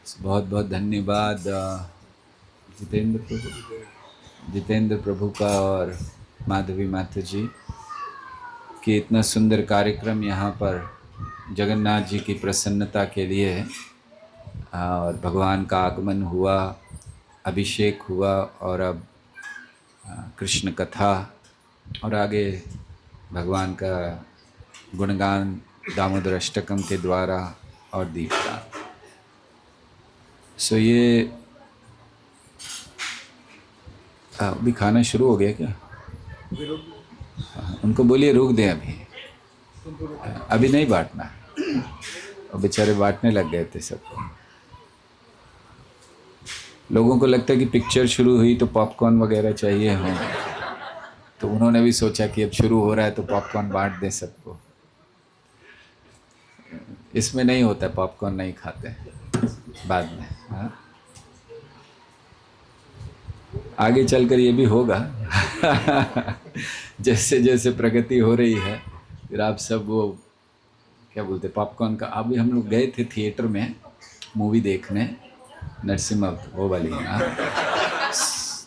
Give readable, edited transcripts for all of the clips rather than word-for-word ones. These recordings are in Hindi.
बहुत बहुत धन्यवाद जितेंद्र प्रभु का और माधवी माता जी कि इतना सुंदर कार्यक्रम यहाँ पर जगन्नाथ जी की प्रसन्नता के लिए है। और भगवान का आगमन हुआ, अभिषेक हुआ और अब कृष्ण कथा और आगे भगवान का गुणगान दामोदर अष्टकम के द्वारा और दीपदान। सो ये अभी खाना शुरू हो गया क्या? उनको बोलिए रुक दें, अभी नहीं बांटना। और बेचारे बांटने लग गए थे सबको। लोगों को लगता है कि पिक्चर शुरू हुई तो पॉपकॉर्न वगैरह चाहिए हो, तो उन्होंने भी सोचा कि अब शुरू हो रहा है तो पॉपकॉर्न बांट दें सबको। इसमें नहीं होता, पॉपकॉर्न नहीं खाते बाद में। हाँ, आगे चलकर ये भी होगा जैसे जैसे प्रगति हो रही है फिर आप सब वो क्या बोलते पॉपकॉर्न का। अभी हम लोग गए थे थिएटर में मूवी देखने, नरसिम्हा वो वाली। हाँ,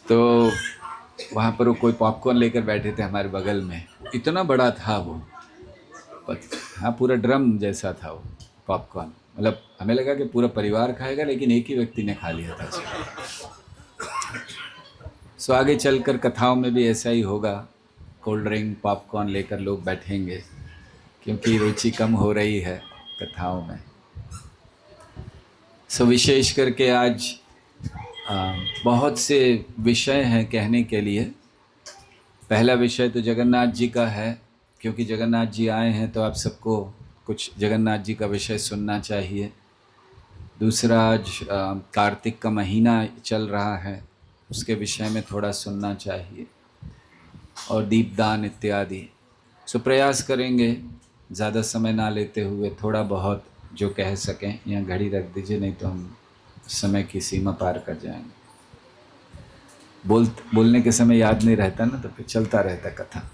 तो वहाँ पर वो कोई पॉपकॉर्न लेकर बैठे थे हमारे बगल में, इतना बड़ा था वो। हाँ, पूरा ड्रम जैसा था वो पॉपकॉर्न। मतलब हमें लगा कि पूरा परिवार खाएगा, लेकिन एक ही व्यक्ति ने खा लिया था। सो आगे चलकर कथाओं में भी ऐसा ही होगा, कोल्ड ड्रिंक पॉपकॉर्न लेकर लोग बैठेंगे, क्योंकि रुचि कम हो रही है कथाओं में। सो विशेष करके आज बहुत से विषय हैं कहने के लिए। पहला विषय तो जगन्नाथ जी का है, क्योंकि जगन्नाथ जी आए हैं तो आप सबको कुछ जगन्नाथ जी का विषय सुनना चाहिए। दूसरा, आज कार्तिक का महीना चल रहा है, उसके विषय में थोड़ा सुनना चाहिए, और दीपदान इत्यादि। सो प्रयास करेंगे ज़्यादा समय ना लेते हुए थोड़ा बहुत जो कह सकें। यहाँ घड़ी रख दीजिए, नहीं तो हम समय की सीमा पार कर जाएंगे। बोलने के समय याद नहीं रहता ना, तो फिर चलता रहता कथा।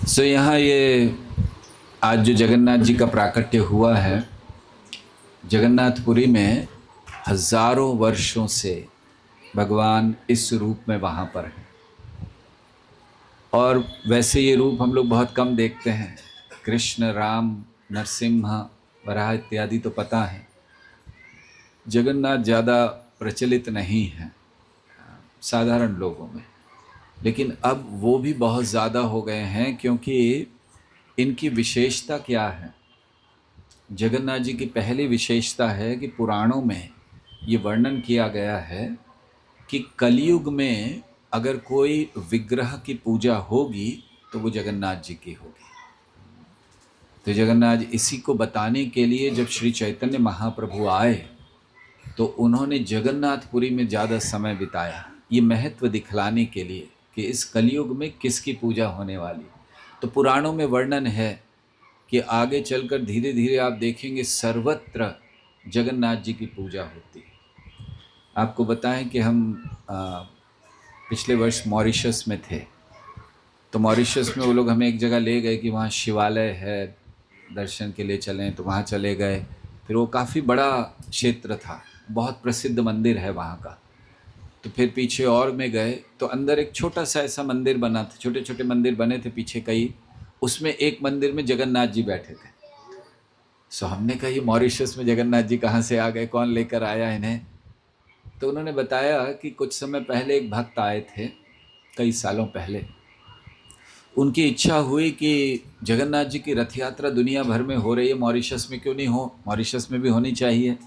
सो यहाँ ये आज जो जगन्नाथ जी का प्राकट्य हुआ है, जगन्नाथपुरी में हजारों वर्षों से भगवान इस रूप में वहाँ पर है। और वैसे ये रूप हम लोग बहुत कम देखते हैं। कृष्ण, राम, नरसिम्हा, वराह इत्यादि तो पता है, जगन्नाथ ज़्यादा प्रचलित नहीं है साधारण लोगों में। लेकिन अब वो भी बहुत ज़्यादा हो गए हैं, क्योंकि इनकी विशेषता क्या है। जगन्नाथ जी की पहली विशेषता है कि पुराणों में ये वर्णन किया गया है कि कलयुग में अगर कोई विग्रह की पूजा होगी तो वो जगन्नाथ जी की होगी। तो जगन्नाथ, इसी को बताने के लिए जब श्री चैतन्य महाप्रभु आए तो उन्होंने जगन्नाथपुरी में ज़्यादा समय बिताया, ये महत्व दिखलाने के लिए कि इस कलयुग में किसकी पूजा होने वाली। तो पुराणों में वर्णन है कि आगे चलकर धीरे धीरे आप देखेंगे सर्वत्र जगन्नाथ जी की पूजा होती है। आपको बताएं कि हम पिछले वर्ष मॉरिशस में थे, तो मॉरिशस में वो लोग हमें एक जगह ले गए कि वहाँ शिवालय है, दर्शन के लिए चलें, तो वहाँ चले गए। फिर वो काफ़ी बड़ा क्षेत्र था, बहुत प्रसिद्ध मंदिर है वहाँ का। तो फिर पीछे और में गए तो अंदर एक छोटा सा ऐसा मंदिर बना था, छोटे छोटे मंदिर बने थे पीछे कई, उसमें एक मंदिर में जगन्नाथ जी बैठे थे। सो हमने कहा ये मॉरिशस में जगन्नाथ जी कहाँ से आ गए, कौन लेकर आया इन्हें। तो उन्होंने बताया कि कुछ समय पहले एक भक्त आए थे, कई सालों पहले। उनकी इच्छा हुई कि जगन्नाथ जी की रथ यात्रा दुनिया भर में हो रही है, मॉरिशस में क्यों नहीं हो, मॉरिशस में भी होनी चाहिए।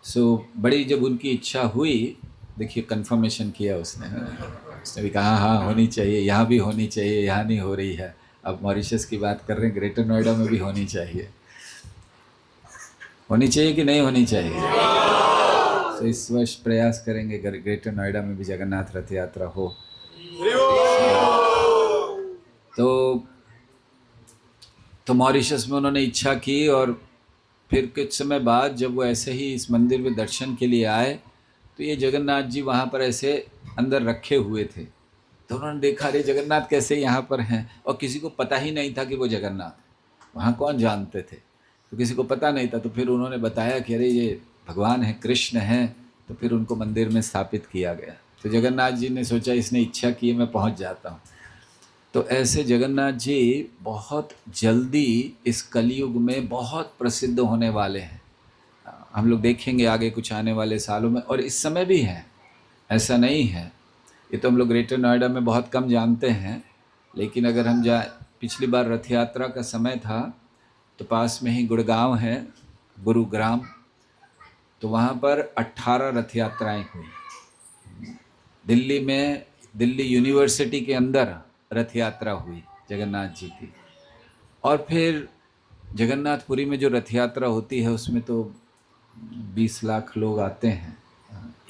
सो बड़ी जब उनकी इच्छा हुई, देखिए कंफर्मेशन किया उसने भी कहा हाँ होनी चाहिए, यहाँ भी होनी चाहिए, यहाँ नहीं हो रही है। अब मॉरिशस की बात कर रहे हैं, ग्रेटर नोएडा में भी होनी चाहिए। होनी चाहिए कि नहीं होनी चाहिए? तो इस वर्ष प्रयास करेंगे ग्रेटर नोएडा में भी जगन्नाथ रथ यात्रा हो। तो मॉरिशस में उन्होंने इच्छा की, और फिर कुछ समय बाद जब वो ऐसे ही इस मंदिर में दर्शन के लिए आए तो ये जगन्नाथ जी वहाँ पर ऐसे अंदर रखे हुए थे। तो उन्होंने देखा अरे जगन्नाथ कैसे यहाँ पर हैं, और किसी को पता ही नहीं था कि वो जगन्नाथ, वहाँ कौन जानते थे, तो किसी को पता नहीं था। तो फिर उन्होंने बताया कि अरे ये भगवान है, कृष्ण हैं, तो फिर उनको मंदिर में स्थापित किया गया। तो जगन्नाथ जी ने सोचा इसने इच्छा की है, मैं पहुँच जाता हूँ। तो ऐसे जगन्नाथ जी बहुत जल्दी इस कलयुग में बहुत प्रसिद्ध होने वाले हैं। हम लोग देखेंगे आगे कुछ आने वाले सालों में, और इस समय भी हैं, ऐसा नहीं है। ये तो हम लोग ग्रेटर नोएडा में बहुत कम जानते हैं, लेकिन अगर हम जाए, पिछली बार रथ यात्रा का समय था तो पास में ही गुड़गांव है, गुरुग्राम, तो वहाँ पर 18 रथ यात्राएँ हुई। दिल्ली में, दिल्ली यूनिवर्सिटी के अंदर रथ यात्रा हुई जगन्नाथ जी की। और फिर जगन्नाथपुरी में जो रथ यात्रा होती है उसमें तो 20 लाख लोग आते हैं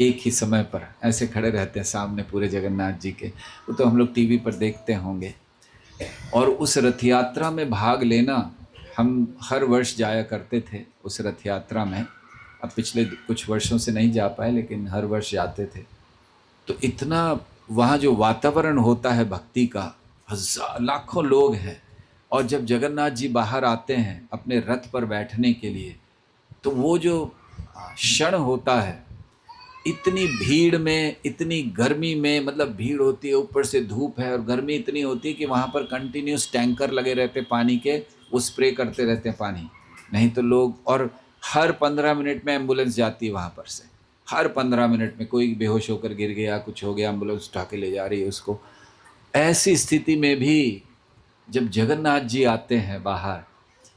एक ही समय पर, ऐसे खड़े रहते हैं सामने पूरे जगन्नाथ जी के। वो तो हम लोग टीवी पर देखते होंगे। और उस रथ यात्रा में भाग लेना, हम हर वर्ष जाया करते थे उस रथ यात्रा में। अब पिछले कुछ वर्षों से नहीं जा पाए, लेकिन हर वर्ष जाते थे। तो इतना वहाँ जो वातावरण होता है भक्ति का, हजार लाखों लोग हैं, और जब जगन्नाथ जी बाहर आते हैं अपने रथ पर बैठने के लिए, तो वो जो क्षण होता है, इतनी भीड़ में, इतनी गर्मी में, मतलब भीड़ होती है, ऊपर से धूप है और गर्मी इतनी होती है कि वहाँ पर कंटिन्यूस टैंकर लगे रहते पानी के, वो स्प्रे करते रहते हैं पानी, नहीं तो लोग, और हर 15 मिनट में एम्बुलेंस जाती है वहाँ पर से, हर 15 मिनट में कोई बेहोश होकर गिर गया, कुछ हो गया, एम्बुलेंस उठा के ले जा रही है उसको। ऐसी स्थिति में भी जब जगन्नाथ जी आते हैं बाहर,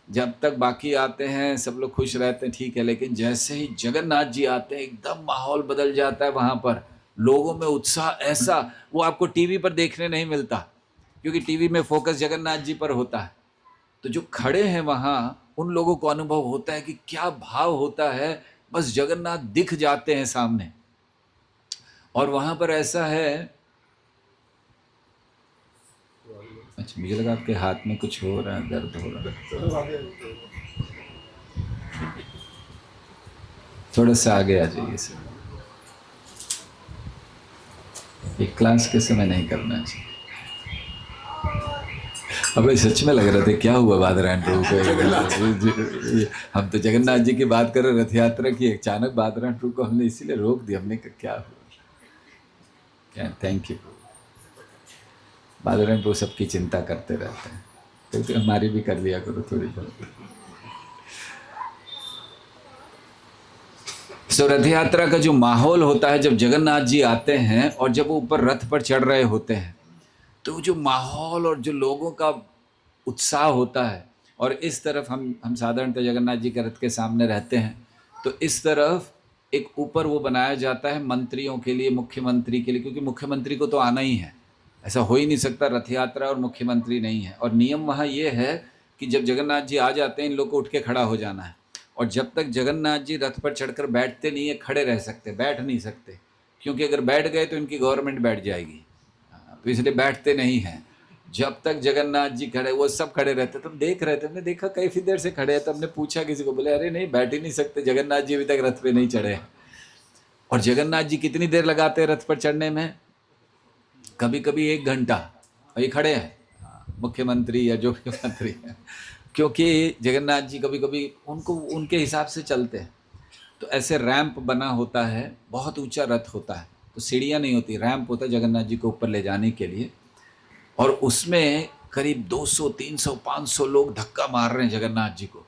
जब तक बाकी आते हैं सब लोग खुश रहते हैं, ठीक है, लेकिन जैसे ही जगन्नाथ जी आते हैं एकदम माहौल बदल जाता है वहाँ पर। लोगों में उत्साह ऐसा, वो आपको टीवी पर देखने नहीं मिलता, क्योंकि टीवी में फोकस जगन्नाथ जी पर होता है। तो जो खड़े हैं वहाँ, उन लोगों को अनुभव होता है कि क्या भाव होता है, बस जगन्नाथ दिख जाते हैं सामने। और वहाँ पर ऐसा है, अच्छा मुझे लगा आपके हाथ में कुछ हो रहा है, दर्द हो रहा है, थोड़ा सा आगे आ जाइए सर। एक क्लास के समय नहीं करना चाहिए। अब सच में लग रहा था क्या हुआ बादरायण प्रभु को, हम तो जगन्नाथ जी की बात कर रहे, रथ यात्रा की, अचानक बादरायण प्रभु को हमने इसीलिए रोक दिया। हमने कहा क्या हुआ, क्या, थैंक यू। बादरायण प्रभु सबकी चिंता करते रहते हैं, क्योंकि हमारी भी कर लिया करो थोड़ी बहुत। सो रथ यात्रा का जो माहौल होता है जब जगन्नाथ जी आते हैं और जब वो ऊपर रथ पर चढ़ रहे होते हैं, तो जो माहौल और जो लोगों का उत्साह होता है, और इस तरफ हम साधारणतः जगन्नाथ जी के रथ के सामने रहते हैं, तो इस तरफ एक ऊपर वो बनाया जाता है मंत्रियों के लिए, मुख्यमंत्री के लिए, क्योंकि मुख्यमंत्री को तो आना ही है, ऐसा हो ही नहीं सकता रथ यात्रा और मुख्यमंत्री नहीं है। और नियम वहाँ ये है कि जब जगन्नाथ जी आ जाते हैं इन लोग को उठ के खड़ा हो जाना है, और जब तक जगन्नाथ जी रथ पर चढ़कर बैठते नहीं है, खड़े रह सकते, बैठ नहीं सकते, क्योंकि अगर बैठ गए तो इनकी गवर्नमेंट बैठ जाएगी, तो इसलिए बैठते नहीं हैं। जब तक जगन्नाथ जी खड़े, वो सब खड़े रहते। तुम देख रहे थे, हमने देखा काफ़ी देर से खड़े हैं, तो हमने पूछा किसी को, बोले अरे नहीं बैठ ही नहीं सकते, जगन्नाथ जी अभी तक रथ पे नहीं चढ़े। और जगन्नाथ जी कितनी देर लगाते हैं रथ पर चढ़ने में, कभी कभी 1 घंटा, और ये खड़े हैं मुख्यमंत्री या जो भी मंत्री है, क्योंकि जगन्नाथ जी कभी कभी उनको उनके हिसाब से चलते हैं। तो ऐसे रैंप बना होता है, बहुत ऊंचा रथ होता है, तो सीढ़ियाँ नहीं होती, रैंप होता है जगन्नाथ जी को ऊपर ले जाने के लिए। और उसमें करीब 200, 300, 500 लोग धक्का मार रहे हैं जगन्नाथ जी को,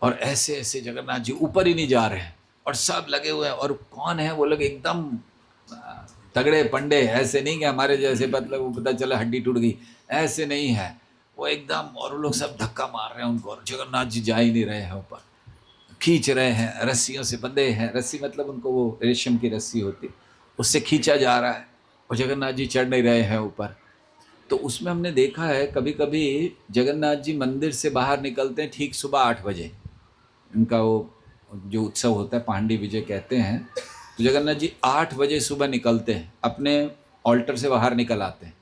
और ऐसे ऐसे जगन्नाथ जी ऊपर ही नहीं जा रहे हैं, और सब लगे हुए हैं। और कौन है वो लोग, एकदम तगड़े पंडे, ऐसे नहीं कि हमारे जैसे मतलब वो पता चला हड्डी टूट गई, ऐसे नहीं है वो एकदम। और वो लोग सब धक्का मार रहे हैं उनको, और जगन्नाथ जी जा ही नहीं रहे हैं ऊपर, खींच रहे हैं, रस्सियों से बंधे हैं, रस्सी मतलब उनको वो रेशम की रस्सी होती, उससे खींचा जा रहा है, और जगन्नाथ जी चढ़ नहीं रहे हैं ऊपर। तो उसमें हमने देखा है कभी कभी जगन्नाथ जी मंदिर से बाहर निकलते हैं ठीक सुबह 8 बजे, उनका वो जो उत्सव होता है पांडी विजय कहते हैं, तो जगन्नाथ जी 8 बजे सुबह निकलते हैं, अपने ऑल्टर से बाहर निकल आते हैं,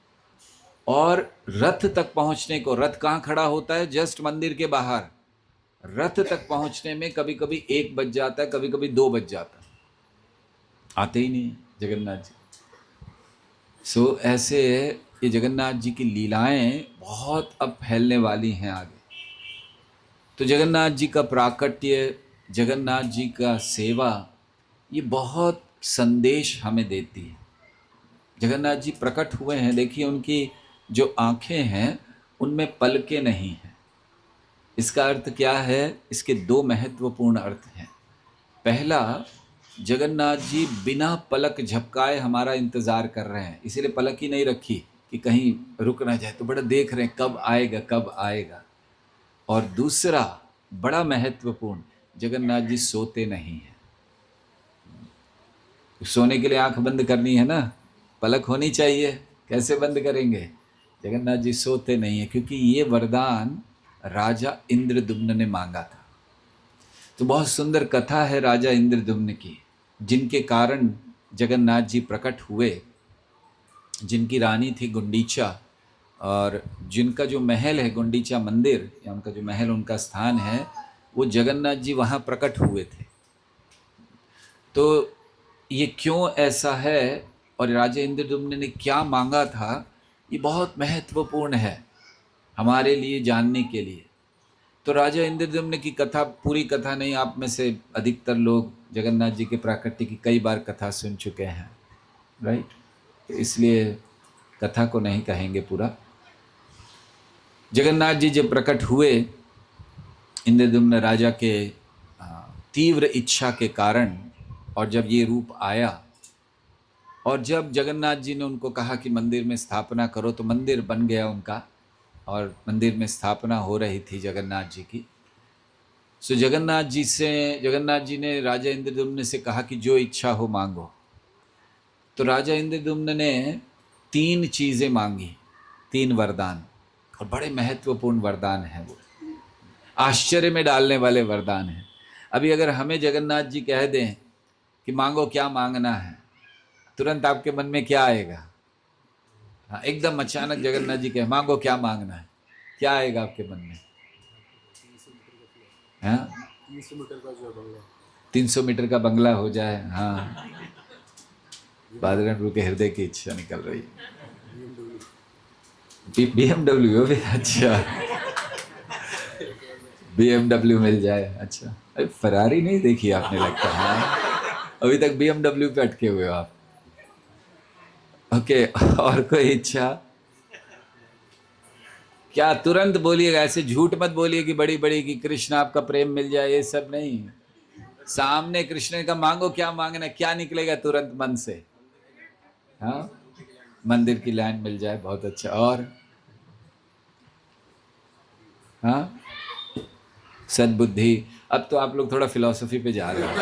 और रथ तक पहुंचने को, रथ कहाँ खड़ा होता है, जस्ट मंदिर के बाहर, रथ तक पहुंचने में कभी कभी 1 बज जाता है, कभी कभी 2 बज जाता है, आते ही नहीं जगन्नाथ जी। सो ऐसे ये जगन्नाथ जी की लीलाएं बहुत अब फैलने वाली हैं आगे। तो जगन्नाथ जी का प्राकट्य, जगन्नाथ जी का सेवा, ये बहुत संदेश हमें देती है। जगन्नाथ जी प्रकट हुए हैं, देखिए उनकी जो आंखें हैं उनमें पलकें नहीं हैं। इसका अर्थ क्या है? इसके दो महत्वपूर्ण अर्थ हैं। पहला, जगन्नाथ जी बिना पलक झपकाए हमारा इंतजार कर रहे हैं, इसीलिए पलक ही नहीं रखी कि कहीं रुक ना जाए, तो बड़ा देख रहे हैं कब आएगा कब आएगा। और दूसरा बड़ा महत्वपूर्ण, जगन्नाथ जी सोते नहीं हैं। सोने के लिए आंख बंद करनी है ना, पलक होनी चाहिए, कैसे बंद करेंगे? जगन्नाथ जी सोते नहीं है, क्योंकि ये वरदान राजा इंद्रदुम्न ने मांगा था। तो बहुत सुंदर कथा है राजा इंद्रदुम्न की, जिनके कारण जगन्नाथ जी प्रकट हुए। जिनकी रानी थी गुंडीचा, और जिनका जो महल है गुंडीचा मंदिर, या उनका जो महल, उनका स्थान है, वो जगन्नाथ जी वहाँ प्रकट हुए थे। तो ये क्यों ऐसा है और राजा इंद्रदुम्न ने क्या मांगा था, ये बहुत महत्वपूर्ण है हमारे लिए जानने के लिए। तो राजा इंद्रदुम्न की कथा, पूरी कथा नहीं, आप में से अधिकतर लोग जगन्नाथ जी के प्राकट्य की कई बार कथा सुन चुके हैं, राइट? तो इसलिए कथा को नहीं कहेंगे पूरा। जगन्नाथ जी जब प्रकट हुए, इंद्रदुम्न राजा के तीव्र इच्छा के कारण, और जब ये रूप आया, और जब जगन्नाथ जी ने उनको कहा कि मंदिर में स्थापना करो, तो मंदिर बन गया उनका, और मंदिर में स्थापना हो रही थी जगन्नाथ जी की। सो जगन्नाथ जी ने राजा इंद्रदुम्न से कहा कि जो इच्छा हो मांगो। तो राजा इंद्रदुम्न ने 3 चीज़ें मांगी, 3 वरदान, और बड़े महत्वपूर्ण वरदान हैं वो, आश्चर्य में डालने वाले वरदान हैं। अभी अगर हमें जगन्नाथ जी कह दें कि मांगो क्या मांगना है, तुरंत आपके मन में क्या आएगा? हाँ, एकदम अचानक जगन्नाथ जी कहे मांगो क्या मांगना है, क्या आएगा आपके मन में? हाँ, 300 मीटर का बंगला हो जाए। हाँ, बादल प्रभु के हृदय की इच्छा निकल रही है। BMW भी, अच्छा, BMW मिल जाए। अच्छा, अरे फरारी नहीं देखी आपने लगता है? हाँ, अभी तक BMW पे अटके हुए हो आप। ओके, और कोई इच्छा? क्या तुरंत बोलिएगा, ऐसे झूठ मत बोलिए कि बड़ी बड़ी कि कृष्ण आपका प्रेम मिल जाए, ये सब नहीं। सामने कृष्ण का मांगो क्या मांगना, क्या निकलेगा तुरंत मन से? हाँ, मंदिर की लाइन मिल जाए, बहुत अच्छा। और हाँ, सद्बुद्धि। अब तो आप लोग थोड़ा फिलॉसफी पे जा रहे हो।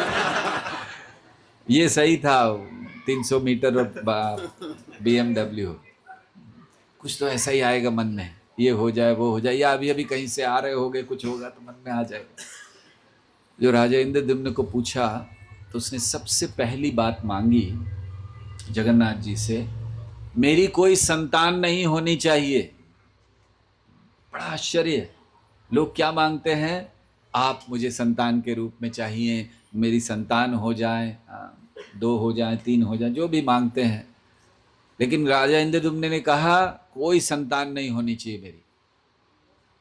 ये सही था, 300 मीटर और BMW, कुछ तो ऐसा ही आएगा मन में, ये हो जाए वो हो जाए, या अभी अभी कहीं से आ रहे होगे, कुछ होगा तो मन में आ जाएगा। जो राजा इंद्रदुम्न को पूछा, तो उसने सबसे पहली बात मांगी जगन्नाथ जी से, मेरी कोई संतान नहीं होनी चाहिए। बड़ा आश्चर्य, लोग क्या मांगते हैं? आप मुझे संतान के रूप में चाहिए, मेरी संतान हो जाए, 2 हो जाए, 3 हो जाए, जो भी मांगते हैं। लेकिन राजा इंद्रदुम्न ने कहा कोई संतान नहीं होनी चाहिए मेरी,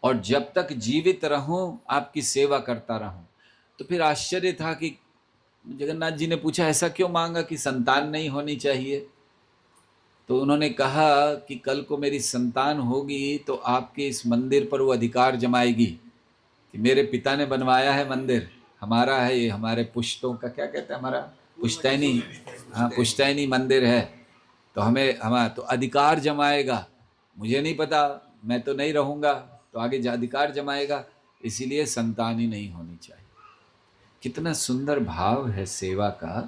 और जब तक जीवित रहूं आपकी सेवा करता रहूं। तो फिर आश्चर्य था कि जगन्नाथ जी ने पूछा ऐसा क्यों मांगा कि संतान नहीं होनी चाहिए? तो उन्होंने कहा कि कल को मेरी संतान होगी तो आपके इस मंदिर पर वो अधिकार जमाएगी कि मेरे पिता ने बनवाया है मंदिर, हमारा है ये, हमारे पुश्तों का, क्या कहते हैं, हमारा पुश्तैनी, हाँ पुश्तैनी मंदिर है, तो हमारा तो अधिकार जमाएगा। मुझे नहीं पता, मैं तो नहीं रहूँगा, तो आगे अधिकार जमाएगा, इसीलिए संतान ही नहीं होनी चाहिए। कितना सुंदर भाव है सेवा का,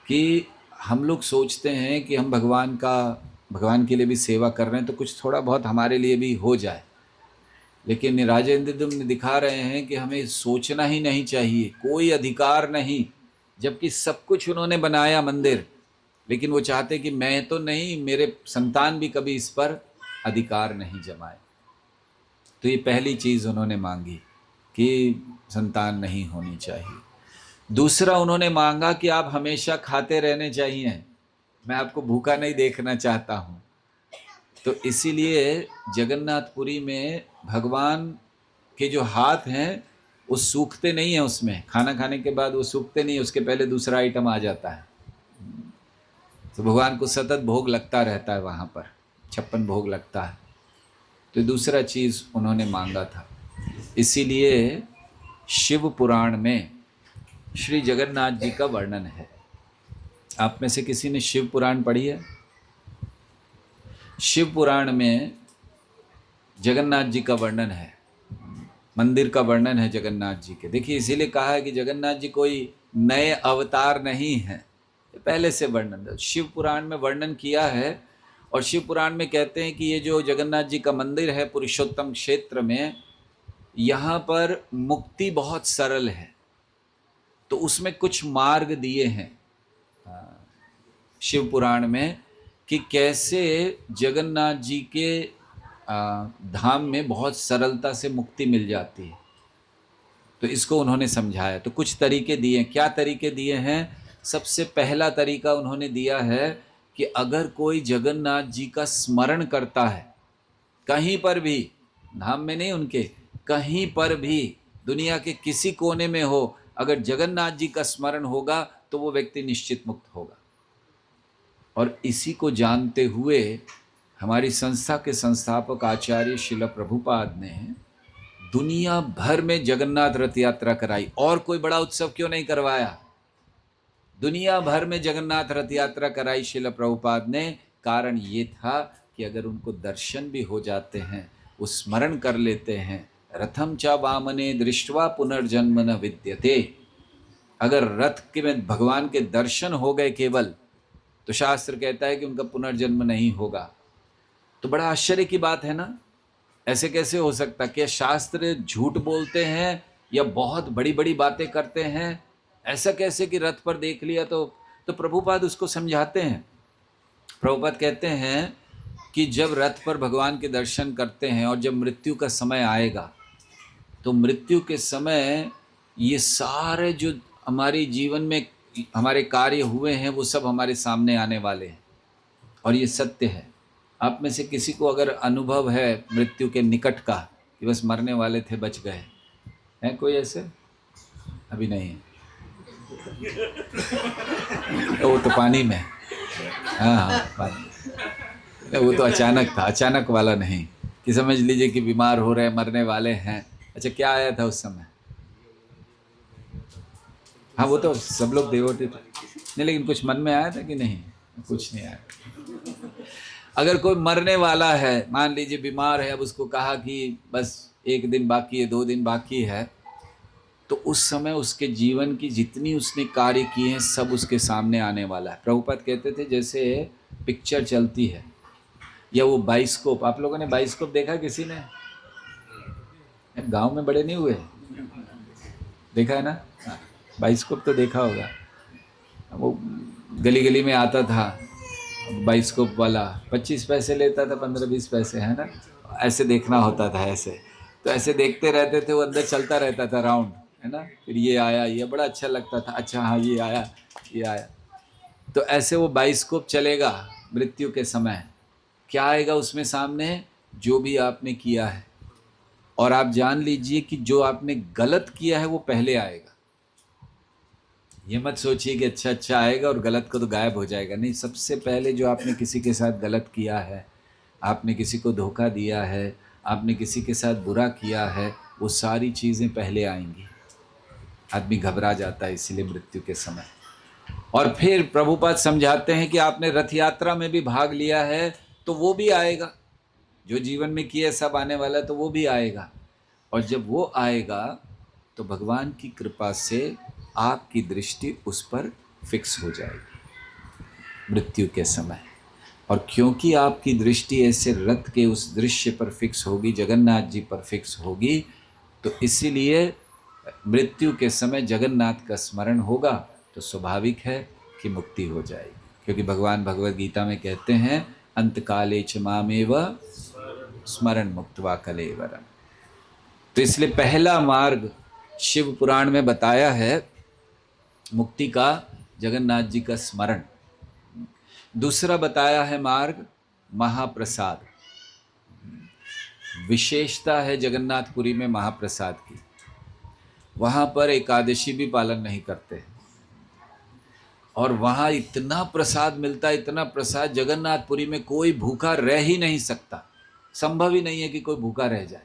कि हम लोग सोचते हैं कि हम भगवान के लिए भी सेवा कर रहे हैं, तो कुछ थोड़ा बहुत हमारे लिए भी हो जाए। लेकिन राजा इंद्रदुम्न दिखा रहे हैं कि हमें सोचना ही नहीं चाहिए, कोई अधिकार नहीं, जबकि सब कुछ उन्होंने बनाया मंदिर, लेकिन वो चाहते कि मैं तो नहीं, मेरे संतान भी कभी इस पर अधिकार नहीं जमाए। तो ये पहली चीज़ उन्होंने मांगी कि संतान नहीं होनी चाहिए। दूसरा उन्होंने मांगा कि आप हमेशा खाते रहने चाहिए, मैं आपको भूखा नहीं देखना चाहता हूँ। तो इसीलिए जगन्नाथपुरी में भगवान के जो हाथ हैं वो सूखते नहीं हैं, उसमें खाना खाने के बाद वो सूखते नहीं, उसके पहले दूसरा आइटम आ जाता है। तो भगवान को सतत भोग लगता रहता है, वहाँ पर 56 भोग लगता है। तो दूसरा चीज़ उन्होंने मांगा था। इसीलिए शिव पुराण में श्री जगन्नाथ जी का वर्णन है। आप में से किसी ने शिव पुराण पढ़ी है? शिव पुराण में जगन्नाथ जी का वर्णन है, मंदिर का वर्णन है जगन्नाथ जी के। देखिए, इसीलिए कहा है कि जगन्नाथ जी कोई नए अवतार नहीं है, पहले से वर्णन शिव पुराण में वर्णन किया है। और शिव पुराण में कहते हैं कि ये जो जगन्नाथ जी का मंदिर है पुरुषोत्तम क्षेत्र में, यहाँ पर मुक्ति बहुत सरल है। तो उसमें कुछ मार्ग दिए हैं शिव पुराण में कि कैसे जगन्नाथ जी के धाम में बहुत सरलता से मुक्ति मिल जाती है। तो इसको उन्होंने समझाया। तो कुछ तरीके दिए। क्या तरीके दिए हैं? सबसे पहला तरीका उन्होंने दिया है कि अगर कोई जगन्नाथ जी का स्मरण करता है, कहीं पर भी, धाम में नहीं उनके, कहीं पर भी दुनिया के किसी कोने में हो, अगर जगन्नाथ जी का स्मरण होगा तो वो व्यक्ति निश्चित मुक्त होगा। और इसी को जानते हुए हमारी संस्था के संस्थापक आचार्य श्रील प्रभुपाद ने दुनिया भर में जगन्नाथ रथ यात्रा कराई। और कोई बड़ा उत्सव क्यों नहीं करवाया? दुनिया भर में जगन्नाथ रथ यात्रा कराई श्रील प्रभुपाद ने। कारण ये था कि अगर उनको दर्शन भी हो जाते हैं, वो स्मरण कर लेते हैं, रथम च वामने दृष्ट्वा पुनर्जन्म न विद्यते, अगर रथ के में भगवान के दर्शन हो गए केवल, तो शास्त्र कहता है कि उनका पुनर्जन्म नहीं होगा। तो बड़ा आश्चर्य की बात है ना, ऐसे कैसे हो सकता? क्या शास्त्र झूठ बोलते हैं या बहुत बड़ी बड़ी बातें करते हैं? ऐसा कैसे कि रथ पर देख लिया तो प्रभुपाद उसको समझाते हैं। प्रभुपाद कहते हैं कि जब रथ पर भगवान के दर्शन करते हैं और जब मृत्यु का समय आएगा, तो मृत्यु के समय ये सारे जो हमारे जीवन में हमारे कार्य हुए हैं वो सब हमारे सामने आने वाले हैं। और ये सत्य है। आप में से किसी को अगर अनुभव है मृत्यु के निकट का, कि बस मरने वाले थे बच गए, है कोई ऐसे? अभी नहीं है। तो वो तो पानी में, हाँ पानी, वो तो अचानक था, अचानक वाला नहीं कि समझ लीजिए कि बीमार हो रहे हैं, मरने वाले हैं। अच्छा, क्या आया था उस समय? हाँ, वो तो सब लोग देवोटे थे नहीं, लेकिन कुछ मन में आया था कि नहीं? कुछ नहीं आया। अगर कोई मरने वाला है, मान लीजिए बीमार है, अब उसको कहा कि बस 1 दिन बाकी है, 2 दिन बाकी है, तो उस समय उसके जीवन की जितनी उसने कार्य किए हैं सब उसके सामने आने वाला है। प्रभुपाद कहते थे जैसे पिक्चर चलती है या वो बाइस्कोप, आप लोगों ने बाइस्कोप देखा किसी ने? गांव में बड़े नहीं हुए, देखा है ना? बाइस्कोप तो देखा होगा। वो गली गली में आता था बाइस्कोप वाला, 25 पैसे लेता था, 15-20 पैसे, है ना? ऐसे देखना होता था ऐसे। तो ऐसे देखते रहते थे, वो अंदर चलता रहता था राउंड, है ना? फिर ये आया, ये बड़ा अच्छा लगता था, अच्छा हाँ ये आया, ये आया। तो ऐसे वो बाइस्कोप चलेगा मृत्यु के समय। क्या आएगा उसमें सामने? जो भी आपने किया है। और आप जान लीजिए कि जो आपने गलत किया है वो पहले आएगा। ये मत सोचिए कि अच्छा अच्छा आएगा और गलत को तो गायब हो जाएगा, नहीं। सबसे पहले जो आपने किसी के साथ गलत किया है, आपने किसी को धोखा दिया है, आपने किसी के साथ बुरा किया है, वो सारी चीज़ें पहले आएंगी। आदमी घबरा जाता है इसीलिए मृत्यु के समय। और फिर प्रभुपाद समझाते हैं कि आपने रथ यात्रा में भी भाग लिया है तो वो भी आएगा, जो जीवन में किया सब आने वाला है, तो वो भी आएगा। और जब वो आएगा तो भगवान की कृपा से आपकी दृष्टि उस पर फिक्स हो जाएगी मृत्यु के समय। और क्योंकि आपकी दृष्टि ऐसे रथ के उस दृश्य पर फिक्स होगी, जगन्नाथ जी पर फिक्स होगी, तो इसीलिए मृत्यु के समय जगन्नाथ का स्मरण होगा तो स्वाभाविक है कि मुक्ति हो जाएगी। क्योंकि भगवान भगवद गीता में कहते हैं अंतकाले च मामेव स्मरण मुक्त्वा कलेवरम। तो इसलिए पहला मार्ग शिव पुराण में बताया है मुक्ति का, जगन्नाथ जी का स्मरण। दूसरा बताया है मार्ग महाप्रसाद। विशेषता है जगन्नाथपुरी में महाप्रसाद की। वहाँ पर एकादशी भी पालन नहीं करते और वहाँ इतना प्रसाद मिलता है, इतना प्रसाद, जगन्नाथपुरी में कोई भूखा रह ही नहीं सकता। संभव ही नहीं है कि कोई भूखा रह जाए,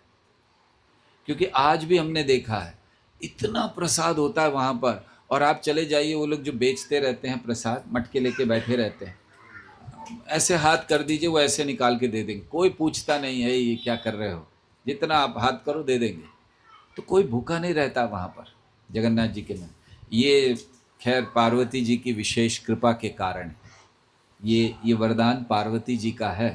क्योंकि आज भी हमने देखा है इतना प्रसाद होता है वहाँ पर। और आप चले जाइए, वो लोग जो बेचते रहते हैं प्रसाद, मटके लेके बैठे रहते हैं, ऐसे हाथ कर दीजिए वो ऐसे निकाल के दे देंगे, कोई पूछता नहीं है ये क्या कर रहे हो, जितना आप हाथ करो दे देंगे। तो कोई भूखा नहीं रहता वहाँ पर जगन्नाथ जी के में। ये खैर पार्वती जी की विशेष कृपा के कारण, ये वरदान पार्वती जी का है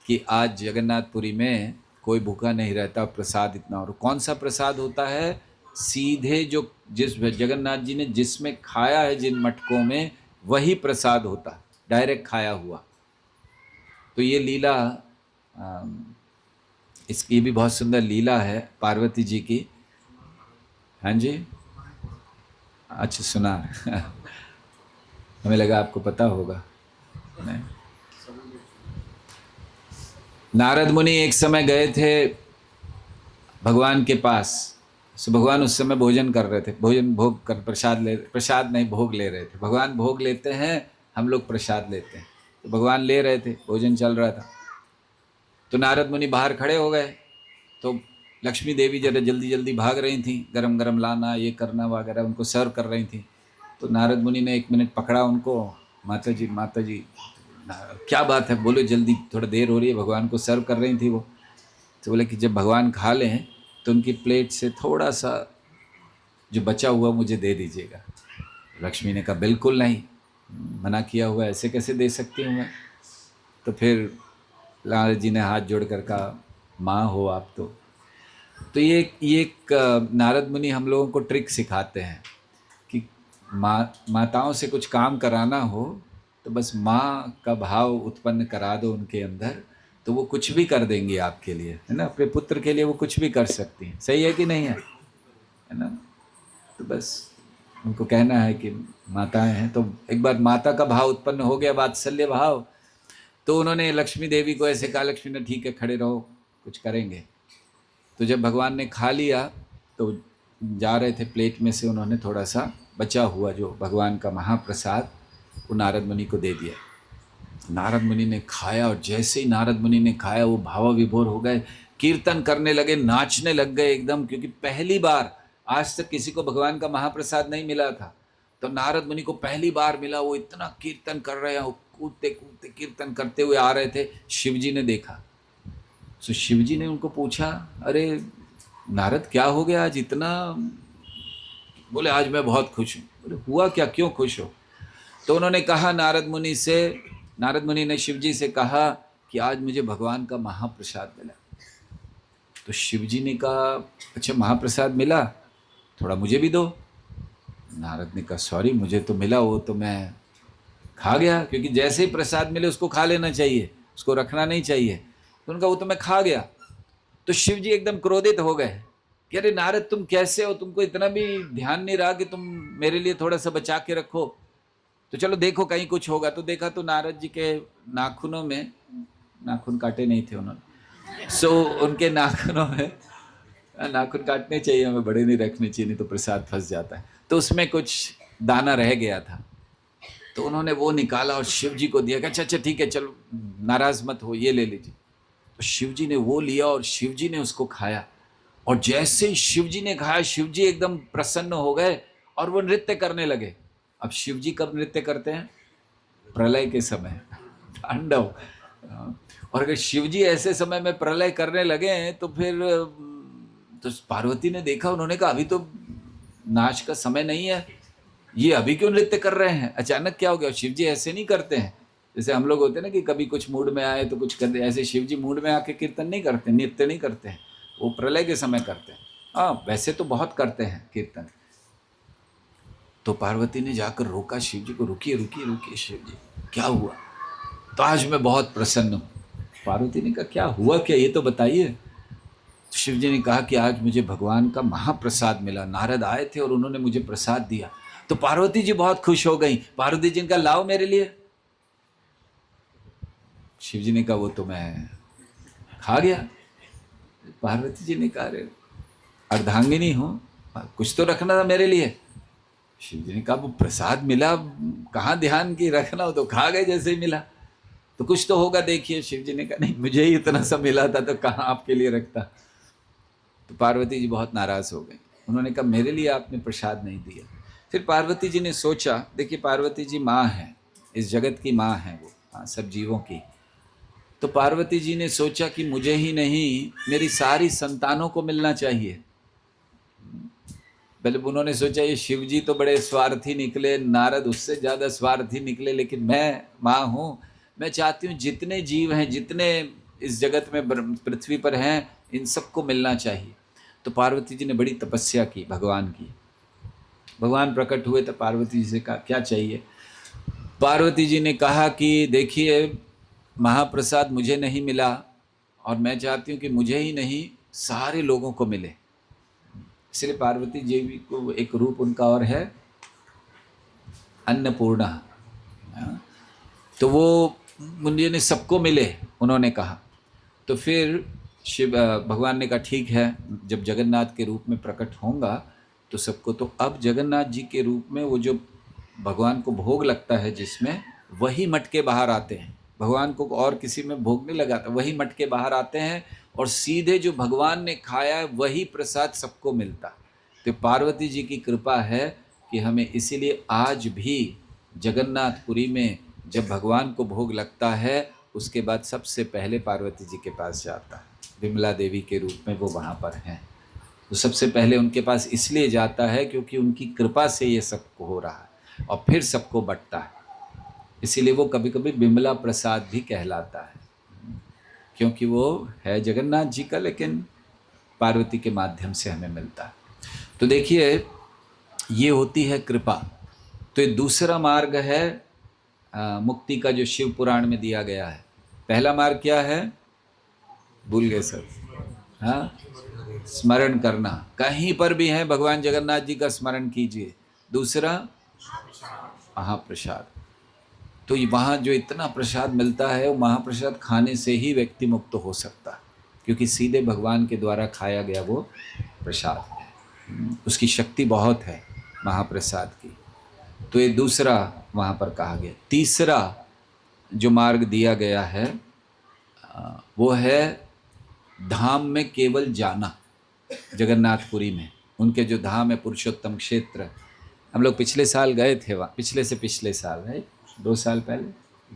कि आज जगन्नाथपुरी में कोई भूखा नहीं रहता, प्रसाद इतना। और कौन सा प्रसाद होता है? सीधे जो जिस जगन्नाथ जी ने जिसमें खाया है, जिन मटकों में, वही प्रसाद होता, डायरेक्ट खाया हुआ। तो ये लीला, इसकी भी बहुत सुंदर लीला है पार्वती जी की। हाँ जी, अच्छा सुना हमें लगा आपको पता होगा। नहीं, नारद मुनि एक समय गए थे भगवान के पास। सो भगवान उस समय भोजन कर रहे थे, भोजन भोग कर प्रसाद नहीं भोग ले रहे थे। भगवान भोग लेते हैं, हम लोग प्रसाद लेते हैं। तो भगवान ले रहे थे, भोजन चल रहा था। तो नारद मुनि बाहर खड़े हो गए। तो लक्ष्मी देवी जरा जल्दी जल्दी भाग रही थी, गरम गरम लाना, ये करना वगैरह, उनको सर्व कर रही थी। तो नारद मुनि ने 1 मिनट पकड़ा उनको, माता जी क्या बात है, बोलो जल्दी, थोड़ा देर हो रही है, भगवान को सर्व कर रही थी वो। तो बोले कि जब भगवान खा लें तो उनकी प्लेट से थोड़ा सा जो बचा हुआ मुझे दे दीजिएगा। लक्ष्मी ने कहा बिल्कुल नहीं, मना किया हुआ, ऐसे कैसे दे सकती हूँ मैं। तो फिर नारद जी ने हाथ जोड़ कर कहा, माँ हो आप तो ये एक नारद मुनि हम लोगों को ट्रिक सिखाते हैं कि माताओं से कुछ काम कराना हो तो बस माँ का भाव उत्पन्न करा दो उनके अंदर, तो वो कुछ भी कर देंगी आपके लिए, है ना। अपने पुत्र के लिए वो कुछ भी कर सकती हैं। सही है कि नहीं है ना। तो बस उनको कहना है कि माताएं हैं, तो एक बार माता का भाव उत्पन्न हो गया, वात्सल्य भाव, तो उन्होंने लक्ष्मी देवी को ऐसे कहा। लक्ष्मी ने ठीक है खड़े रहो, कुछ करेंगे। तो जब भगवान ने खा लिया तो जा रहे थे, प्लेट में से उन्होंने थोड़ा सा बचा हुआ जो भगवान का महाप्रसाद वो नारद मुनि को दे दिया। नारद मुनि ने खाया और जैसे ही नारद मुनि ने खाया वो भाव विभोर हो गए, कीर्तन करने लगे, नाचने लग गए एकदम, क्योंकि पहली बार, आज तक किसी को भगवान का महाप्रसाद नहीं मिला था, तो नारद मुनि को पहली बार मिला। वो इतना कीर्तन कर रहे हैं, कूदते कूदते कीर्तन करते हुए आ रहे थे। शिव जी ने देखा, तो शिव जी ने उनको पूछा, अरे नारद क्या हो गया आज इतना। बोले आज मैं बहुत खुश हूँ। बोले हुआ क्या, क्यों खुश हो। तो उन्होंने कहा नारद मुनि ने शिव जी से कहा कि आज मुझे भगवान का महाप्रसाद मिला। तो शिव जी ने कहा अच्छा महाप्रसाद मिला, थोड़ा मुझे भी दो। नारद ने कहा सॉरी, मुझे तो मिला, वो तो मैं खा गया, क्योंकि जैसे ही प्रसाद मिले उसको खा लेना चाहिए, उसको रखना नहीं चाहिए। तो उनका वो तो मैं खा गया। तो शिव जी एकदम क्रोधित हो गए कि अरे नारद तुम कैसे हो, तुमको इतना भी ध्यान नहीं रहा कि तुम मेरे लिए थोड़ा सा बचा के रखो, तो चलो देखो कहीं कुछ होगा। तो देखा तो नारद जी के नाखूनों में, नाखून काटे नहीं थे उन्होंने, सो उनके नाखूनों में, नाखून काटने चाहिए हमें, बड़े नहीं रखने चाहिए, नहीं तो प्रसाद फंस जाता है। तो उसमें कुछ दाना रह गया था, तो उन्होंने वो निकाला और शिव जी को दिया। अच्छा अच्छा ठीक है चलो नाराज मत हो, ये ले लीजिए। तो शिव जी ने वो लिया और शिव जी ने उसको खाया। और जैसे ही शिव जी ने खाया, शिव जी एकदम प्रसन्न हो गए और वो नृत्य करने लगे। अब शिव जी कब नृत्य करते हैं? प्रलय के समय, तांडव। और अगर शिव जी ऐसे समय में प्रलय करने लगे हैं तो फिर तो पार्वती ने देखा, उन्होंने कहा अभी तो नाच का समय नहीं है, ये अभी क्यों नृत्य कर रहे हैं, अचानक क्या हो गया। शिव जी ऐसे नहीं करते हैं जैसे हम लोग होते हैं ना कि कभी कुछ मूड में आए तो कुछ कर दे, ऐसे शिव जी मूड में आके कीर्तन नहीं करते, नृत्य नहीं करते हैं, वो प्रलय के समय करते हैं। हाँ वैसे तो बहुत करते हैं कीर्तन। तो पार्वती ने जाकर रोका शिव जी को, रुकिए रुकिए रुकिए शिव जी, क्या हुआ। तो आज मैं बहुत प्रसन्न हूँ। पार्वती ने कहा क्या हुआ क्या, ये तो बताइए। तो शिव जी ने कहा कि आज मुझे भगवान का महाप्रसाद मिला, नारद आए थे और उन्होंने मुझे प्रसाद दिया। तो पार्वती जी बहुत खुश हो गई। पार्वती जी ने कहा लाओ मेरे लिए। शिव जी ने कहा वो तो मैं खा गया। पार्वती जी ने कहा, रे अर्धांगिनी हो, कुछ तो रखना था मेरे लिए। शिव जी ने कहा, वो प्रसाद मिला, कहाँ ध्यान की रखना, हो तो खा गए जैसे ही मिला, तो कुछ तो होगा देखिए। शिव जी ने कहा, नहीं मुझे ही इतना सा मिला था तो कहाँ आपके लिए रखता। तो पार्वती जी बहुत नाराज हो गई। उन्होंने कहा, मेरे लिए आपने प्रसाद नहीं दिया। फिर पार्वती जी ने सोचा, देखिए पार्वती जी माँ है, इस जगत की माँ है वो, हाँ, सब जीवों की। तो पार्वती जी ने सोचा कि मुझे ही नहीं, मेरी सारी संतानों को मिलना चाहिए। पहले उन्होंने सोचा ये शिव जी तो बड़े स्वार्थी निकले, नारद उससे ज़्यादा स्वार्थी निकले, लेकिन मैं माँ हूँ, मैं चाहती हूँ जितने जीव हैं, जितने इस जगत में पृथ्वी पर हैं, इन सबको मिलना चाहिए। तो पार्वती जी ने बड़ी तपस्या की भगवान की। भगवान प्रकट हुए तो पार्वती जी से कहा, क्या चाहिए। पार्वती जी ने कहा कि देखिए महाप्रसाद मुझे नहीं मिला, और मैं चाहती हूँ कि मुझे ही नहीं सारे लोगों को मिले। इसलिए पार्वती देवी को एक रूप उनका और है, अन्नपूर्णा। तो वो मुझे ने सबको मिले, उन्होंने कहा। तो फिर शिव भगवान ने कहा, ठीक है, जब जगन्नाथ के रूप में प्रकट होगा तो सबको। तो अब जगन्नाथ जी के रूप में वो जो भगवान को भोग लगता है जिसमें, वही मटके बाहर आते हैं। भगवान को और किसी में भोग नहीं लगाता, वही मटके बाहर आते हैं, और सीधे जो भगवान ने खाया है वही प्रसाद सबको मिलता। तो पार्वती जी की कृपा है कि हमें इसीलिए आज भी जगन्नाथपुरी में जब भगवान को भोग लगता है, उसके बाद सबसे पहले पार्वती जी के पास जाता है। विमला देवी के रूप में वो वहाँ पर हैं, तो सबसे पहले उनके पास इसलिए जाता है क्योंकि उनकी कृपा से ये सब हो रहा है, और फिर सबको बंटता है। इसीलिए वो कभी कभी विमला प्रसाद भी कहलाता है, क्योंकि वो है जगन्नाथ जी का, लेकिन पार्वती के माध्यम से हमें मिलता है। तो देखिए ये होती है कृपा। तो ये दूसरा मार्ग है मुक्ति का, जो शिव पुराण में दिया गया है। पहला मार्ग क्या है, भूल गए सब, हाँ, स्मरण करना, कहीं पर भी है भगवान जगन्नाथ जी का स्मरण कीजिए। दूसरा महाप्रसाद, तो वहाँ जो इतना प्रसाद मिलता है, वो महाप्रसाद खाने से ही व्यक्ति मुक्त हो सकता है, क्योंकि सीधे भगवान के द्वारा खाया गया वो प्रसाद है, उसकी शक्ति बहुत है महाप्रसाद की। तो ये दूसरा वहाँ पर कहा गया। तीसरा जो मार्ग दिया गया है वो है धाम में केवल जाना। जगन्नाथपुरी में उनके जो धाम है, पुरुषोत्तम क्षेत्र, हम लोग पिछले साल गए थे वहाँ, पिछले से पिछले साल है, 2 साल पहले,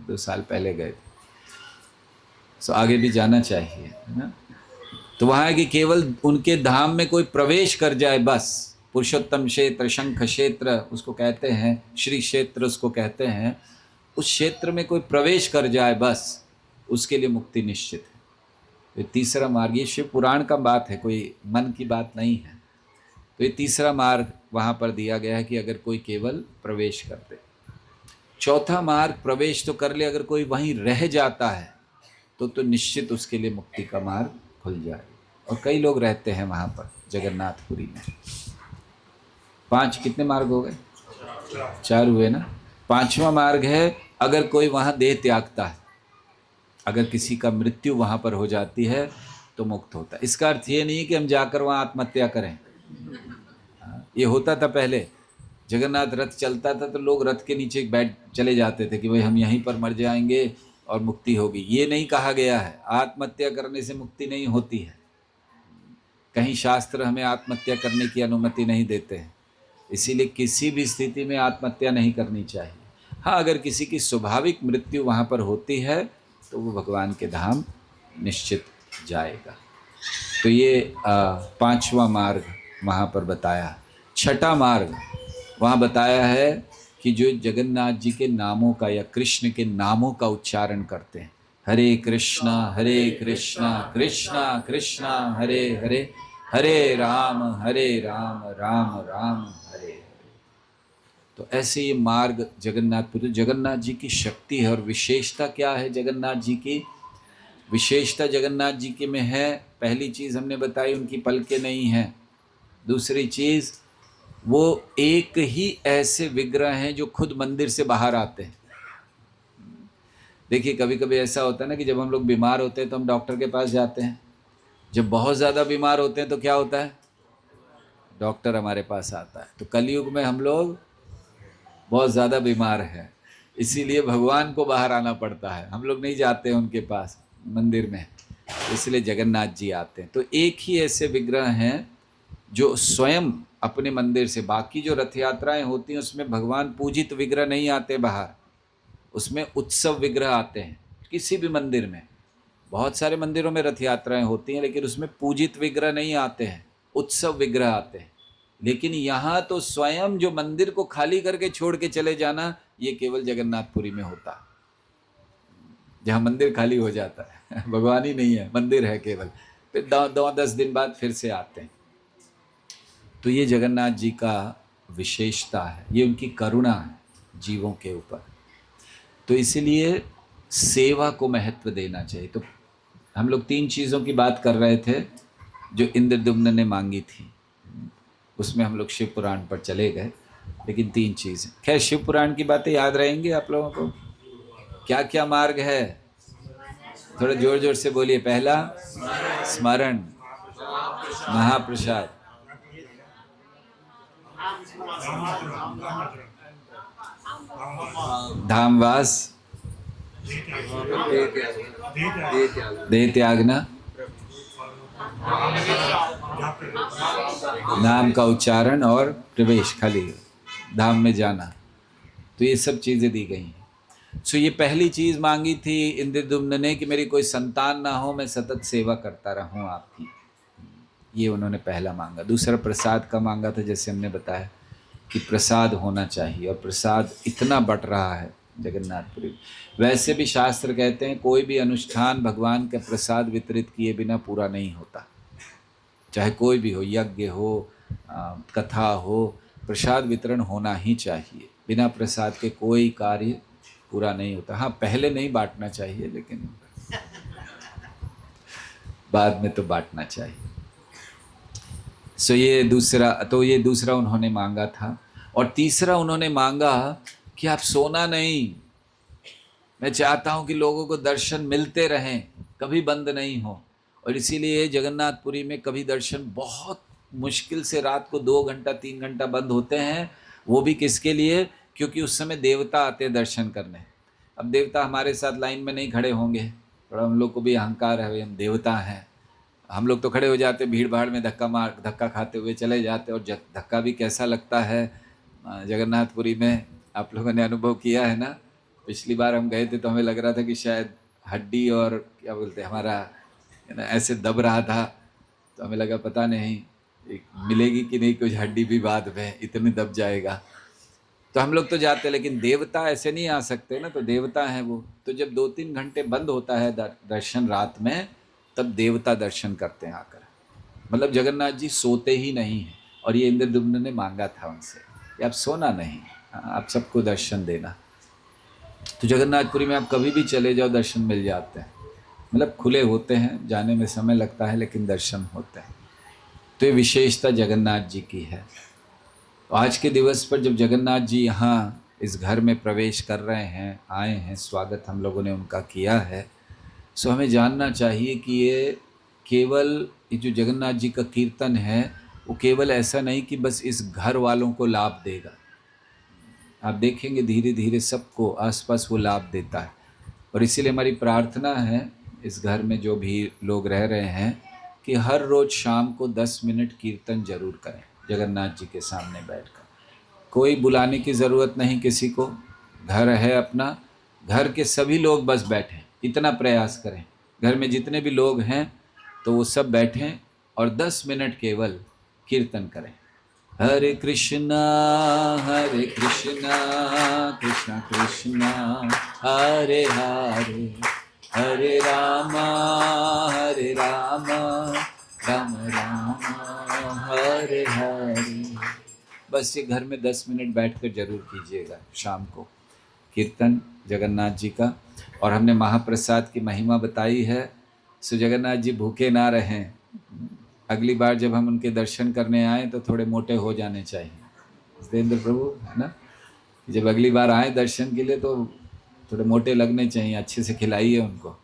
2 साल पहले गए थे। सो आगे भी जाना चाहिए, है ना। तो वहाँ है कि केवल उनके धाम में कोई प्रवेश कर जाए बस। पुरुषोत्तम क्षेत्र, शंख क्षेत्र उसको कहते हैं, श्री क्षेत्र उसको कहते हैं, उस क्षेत्र में कोई प्रवेश कर जाए बस, उसके लिए मुक्ति निश्चित है। तो तीसरा मार्ग, ये शिव पुराण का बात है, कोई मन की बात नहीं है। तो ये तीसरा मार्ग वहाँ पर दिया गया है कि अगर कोई केवल प्रवेश कर दे। चौथा मार्ग, प्रवेश तो कर ले, अगर कोई वहीं रह जाता है तो निश्चित उसके लिए मुक्ति का मार्ग खुल जाए। और कई लोग रहते हैं वहाँ पर जगन्नाथपुरी में। 5 कितने मार्ग हो गए, 4 हुए ना। 5वां मार्ग है, अगर कोई वहाँ देह त्यागता है, अगर किसी का मृत्यु वहाँ पर हो जाती है तो मुक्त होता है। इसका अर्थ ये नहीं है कि हम जाकर वहाँ आत्महत्या करें। ये होता था पहले, जगन्नाथ रथ चलता था तो लोग रथ के नीचे बैठ चले जाते थे कि भाई हम यहीं पर मर जाएंगे और मुक्ति होगी। ये नहीं कहा गया है, आत्महत्या करने से मुक्ति नहीं होती है। कहीं शास्त्र हमें आत्महत्या करने की अनुमति नहीं देते हैं, इसीलिए किसी भी स्थिति में आत्महत्या नहीं करनी चाहिए। हाँ, अगर किसी की स्वाभाविक मृत्यु वहाँ पर होती है तो वो भगवान के धाम निश्चित जाएगा। तो ये 5वां मार्ग वहाँ पर बताया। 6ठा मार्ग वहाँ बताया है कि जो जगन्नाथ जी के नामों का या कृष्ण के नामों का उच्चारण करते हैं, हरे कृष्णा कृष्णा कृष्णा हरे हरे, हरे राम राम राम हरे हरे। तो ऐसे ये मार्ग जगन्नाथपुरी, जगन्नाथ जी की शक्ति है। और विशेषता क्या है जगन्नाथ जी की? विशेषता जगन्नाथ जी के में है, पहली चीज़ हमने बताई उनकी पलकें नहीं हैं। दूसरी चीज़, वो एक ही ऐसे विग्रह हैं जो खुद मंदिर से बाहर आते हैं। देखिए कभी कभी ऐसा होता है ना कि जब हम लोग बीमार होते हैं तो हम डॉक्टर के पास जाते हैं, जब बहुत ज़्यादा बीमार होते हैं तो क्या होता है, डॉक्टर हमारे पास आता है। तो कलयुग में हम लोग बहुत ज़्यादा बीमार हैं, इसीलिए भगवान को बाहर आना पड़ता है, हम लोग नहीं जाते हैं उनके पास मंदिर में, इसलिए जगन्नाथ जी आते हैं। तो एक ही ऐसे विग्रह हैं जो स्वयं अपने मंदिर से, बाकी जो रथ यात्राएं होती हैं उसमें भगवान पूजित विग्रह नहीं आते बाहर, उसमें उत्सव विग्रह आते हैं। किसी भी मंदिर में, बहुत सारे मंदिरों में रथ यात्राएं होती हैं लेकिन उसमें पूजित विग्रह नहीं आते हैं, उत्सव विग्रह आते हैं। लेकिन यहाँ तो स्वयं जो मंदिर को खाली करके छोड़ के चले जाना, ये केवल जगन्नाथपुरी में होता है, जहाँ मंदिर खाली हो जाता है भगवान ही नहीं है, मंदिर है केवल, फिर 10 दिन बाद फिर से आते हैं। तो ये जगन्नाथ जी का विशेषता है, ये उनकी करुणा है जीवों के ऊपर। तो इसीलिए सेवा को महत्व देना चाहिए। तो हम लोग 3 चीज़ों की बात कर रहे थे जो इंद्रद्युम्न ने मांगी थी, उसमें हम लोग शिव पुराण पर चले गए, लेकिन 3 चीज़ें, खैर शिव पुराण की बातें याद रहेंगी आप लोगों को। क्या क्या मार्ग है, थोड़ा जोर जोर से बोलिए। पहला स्मरण, महाप्रसाद, धामवास, देह त्यागना, नाम का उच्चारण और प्रवेश, खाली धाम में जाना। तो ये सब चीज़ें दी गई हैं। सो ये पहली चीज़ मांगी थी इंद्रद्युम्न ने कि मेरी कोई संतान ना हो, मैं सतत सेवा करता रहूं आपकी, ये उन्होंने पहला मांगा। दूसरा प्रसाद का मांगा था, जैसे हमने बताया कि प्रसाद होना चाहिए, और प्रसाद इतना बट रहा है जगन्नाथपुरी। वैसे भी शास्त्र कहते हैं कोई भी अनुष्ठान भगवान का प्रसाद वितरित किए बिना पूरा नहीं होता, चाहे कोई भी हो, यज्ञ हो, कथा हो, प्रसाद वितरण होना ही चाहिए। बिना प्रसाद के कोई कार्य पूरा नहीं होता। हाँ, पहले नहीं बांटना चाहिए, लेकिन बाद में तो बांटना चाहिए। सो ये दूसरा उन्होंने मांगा था। और तीसरा उन्होंने मांगा कि आप सोना नहीं, मैं चाहता हूं कि लोगों को दर्शन मिलते रहें, कभी बंद नहीं हो। और इसीलिए जगन्नाथपुरी में कभी दर्शन बहुत मुश्किल से रात को 2 घंटा 3 घंटा बंद होते हैं। वो भी किसके लिए, क्योंकि उस समय देवता आते हैं दर्शन करने। अब देवता हमारे साथ लाइन में नहीं खड़े होंगे, थोड़ा हम लोग को भी अहंकार है, हम देवता हैं, हम लोग तो खड़े हो जाते, भीड़ भाड़ में धक्का खाते हुए चले जाते। और धक्का भी कैसा लगता है जगन्नाथपुरी में, आप लोगों ने अनुभव किया है ना। पिछली बार हम गए थे तो हमें लग रहा था कि शायद हड्डी और क्या बोलते हैं हमारा ऐसे दब रहा था, तो हमें लगा पता नहीं मिलेगी कि नहीं कुछ हड्डी भी बाद में, इतनी दब जाएगा। तो हम लोग तो जाते, लेकिन देवता ऐसे नहीं आ सकते ना, तो देवता हैं वो। तो जब 2-3 घंटे बंद होता है दर्शन रात में, तब देवता दर्शन करते हैं आकर। मतलब जगन्नाथ जी सोते ही नहीं हैं। और ये इंद्रद्युम्न ने मांगा था उनसे कि आप सोना नहीं, आप सबको दर्शन देना। तो जगन्नाथपुरी में आप कभी भी चले जाओ, दर्शन मिल जाते हैं, मतलब खुले होते हैं, जाने में समय लगता है लेकिन दर्शन होते हैं। तो ये विशेषता जगन्नाथ जी की है। तो आज के दिवस पर जब जगन्नाथ जी यहाँ इस घर में प्रवेश कर रहे हैं, आए हैं, स्वागत हम लोगों ने उनका किया है, सो हमें जानना चाहिए कि ये जो जगन्नाथ जी का कीर्तन है, वो केवल ऐसा नहीं कि बस इस घर वालों को लाभ देगा। आप देखेंगे धीरे धीरे सबको आसपास वो लाभ देता है। और इसीलिए हमारी प्रार्थना है इस घर में जो भी लोग रह रहे हैं कि हर रोज़ शाम को 10 मिनट कीर्तन जरूर करें जगन्नाथ जी के सामने बैठकर। कोई बुलाने की ज़रूरत नहीं किसी को, घर है अपना, घर के सभी लोग बस बैठें, इतना प्रयास करें। घर में जितने भी लोग हैं तो वो सब बैठें और 10 मिनट केवल कीर्तन करें। हरे कृष्णा कृष्णा कृष्णा हरे हरे, हरे रामा राम राम हरे हरे। बस ये घर में 10 मिनट बैठकर जरूर कीजिएगा शाम को कीर्तन जगन्नाथ जी का। और हमने महाप्रसाद की महिमा बताई है, सो जगन्नाथ जी भूखे ना रहें। अगली बार जब हम उनके दर्शन करने आए तो थोड़े मोटे हो जाने चाहिए, जितेंद्र प्रभु, है ना। जब अगली बार आए दर्शन के लिए तो थोड़े मोटे लगने चाहिए, अच्छे से खिलाइए उनको,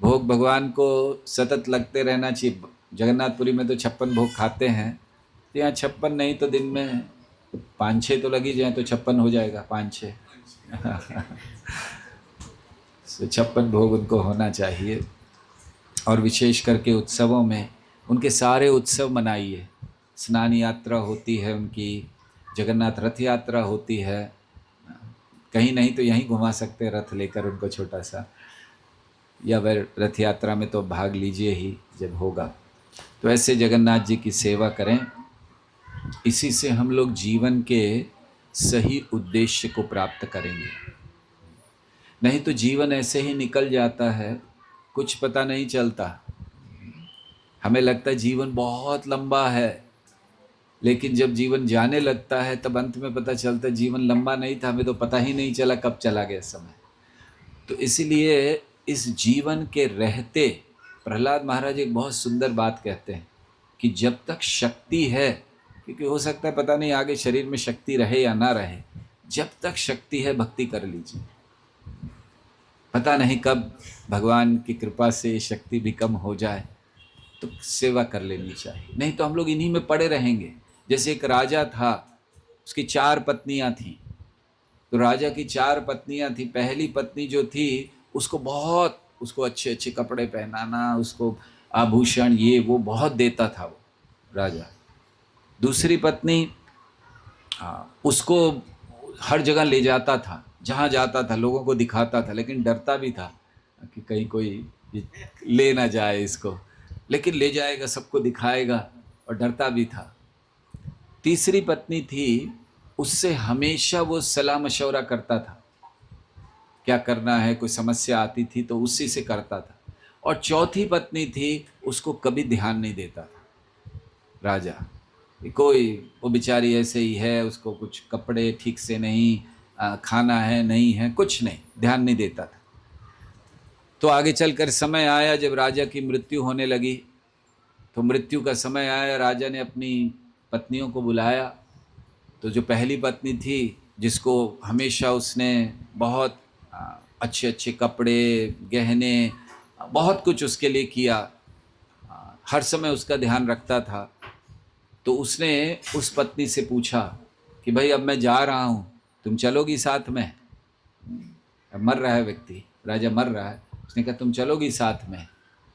भोग भगवान को सतत लगते रहना चाहिए। जगन्नाथपुरी में तो 56 भोग खाते हैं, तो यहाँ 56 नहीं तो दिन में 5-6 तो लगी जाए तो 56 हो जाएगा, 5-6 तो 56 भोग उनको होना चाहिए। और विशेष करके उत्सवों में उनके सारे उत्सव मनाइए। स्नान यात्रा होती है उनकी, जगन्नाथ रथ यात्रा होती है, कहीं नहीं तो यहीं घुमा सकते रथ लेकर उनको छोटा सा, या वह रथ यात्रा में तो भाग लीजिए ही जब होगा। तो ऐसे जगन्नाथ जी की सेवा करें, इसी से हम लोग जीवन के सही उद्देश्य को प्राप्त करेंगे। नहीं तो जीवन ऐसे ही निकल जाता है, कुछ पता नहीं चलता। हमें लगता है जीवन बहुत लंबा है, लेकिन जब जीवन जाने लगता है तब अंत में पता चलता है जीवन लंबा नहीं था, हमें तो पता ही नहीं चला कब चला गया समय। तो इसीलिए इस जीवन के रहते प्रहलाद महाराज एक बहुत सुंदर बात कहते हैं कि जब तक शक्ति है, क्योंकि हो सकता है पता नहीं आगे शरीर में शक्ति रहे या ना रहे, जब तक शक्ति है भक्ति कर लीजिए। पता नहीं कब भगवान की कृपा से शक्ति भी कम हो जाए तो सेवा कर लेनी चाहिए, नहीं तो हम लोग इन्हीं में पड़े रहेंगे। जैसे एक राजा था, उसकी 4 पत्नियां थीं। तो राजा की 4 पत्नियां थी। पहली पत्नी जो थी उसको अच्छे अच्छे कपड़े पहनाना, उसको आभूषण ये वो बहुत देता था वो राजा। दूसरी पत्नी उसको हर जगह ले जाता था, जहाँ जाता था लोगों को दिखाता था, लेकिन डरता भी था कि कहीं कोई ले ना जाए इसको, लेकिन ले जाएगा, सबको दिखाएगा, और डरता भी था। तीसरी पत्नी थी, उससे हमेशा वो सलाह मशवरा करता था, क्या करना है, कोई समस्या आती थी तो उसी से करता था। और चौथी पत्नी थी, उसको कभी ध्यान नहीं देता था राजा, कोई वो बेचारी ऐसे ही है, उसको कुछ कपड़े ठीक से नहीं, खाना है नहीं है, कुछ नहीं, ध्यान नहीं देता था। तो आगे चलकर समय आया जब राजा की मृत्यु होने लगी, तो मृत्यु का समय आया, राजा ने अपनी पत्नियों को बुलाया। तो जो पहली पत्नी थी, जिसको हमेशा उसने बहुत अच्छे अच्छे कपड़े, गहने, बहुत कुछ उसके लिए किया, हर समय उसका ध्यान रखता था, तो उसने उस पत्नी से पूछा कि भाई अब मैं जा रहा हूँ, तुम चलोगी साथ में? अब मर रहा है व्यक्ति, राजा मर रहा है, उसने कहा तुम चलोगी साथ में?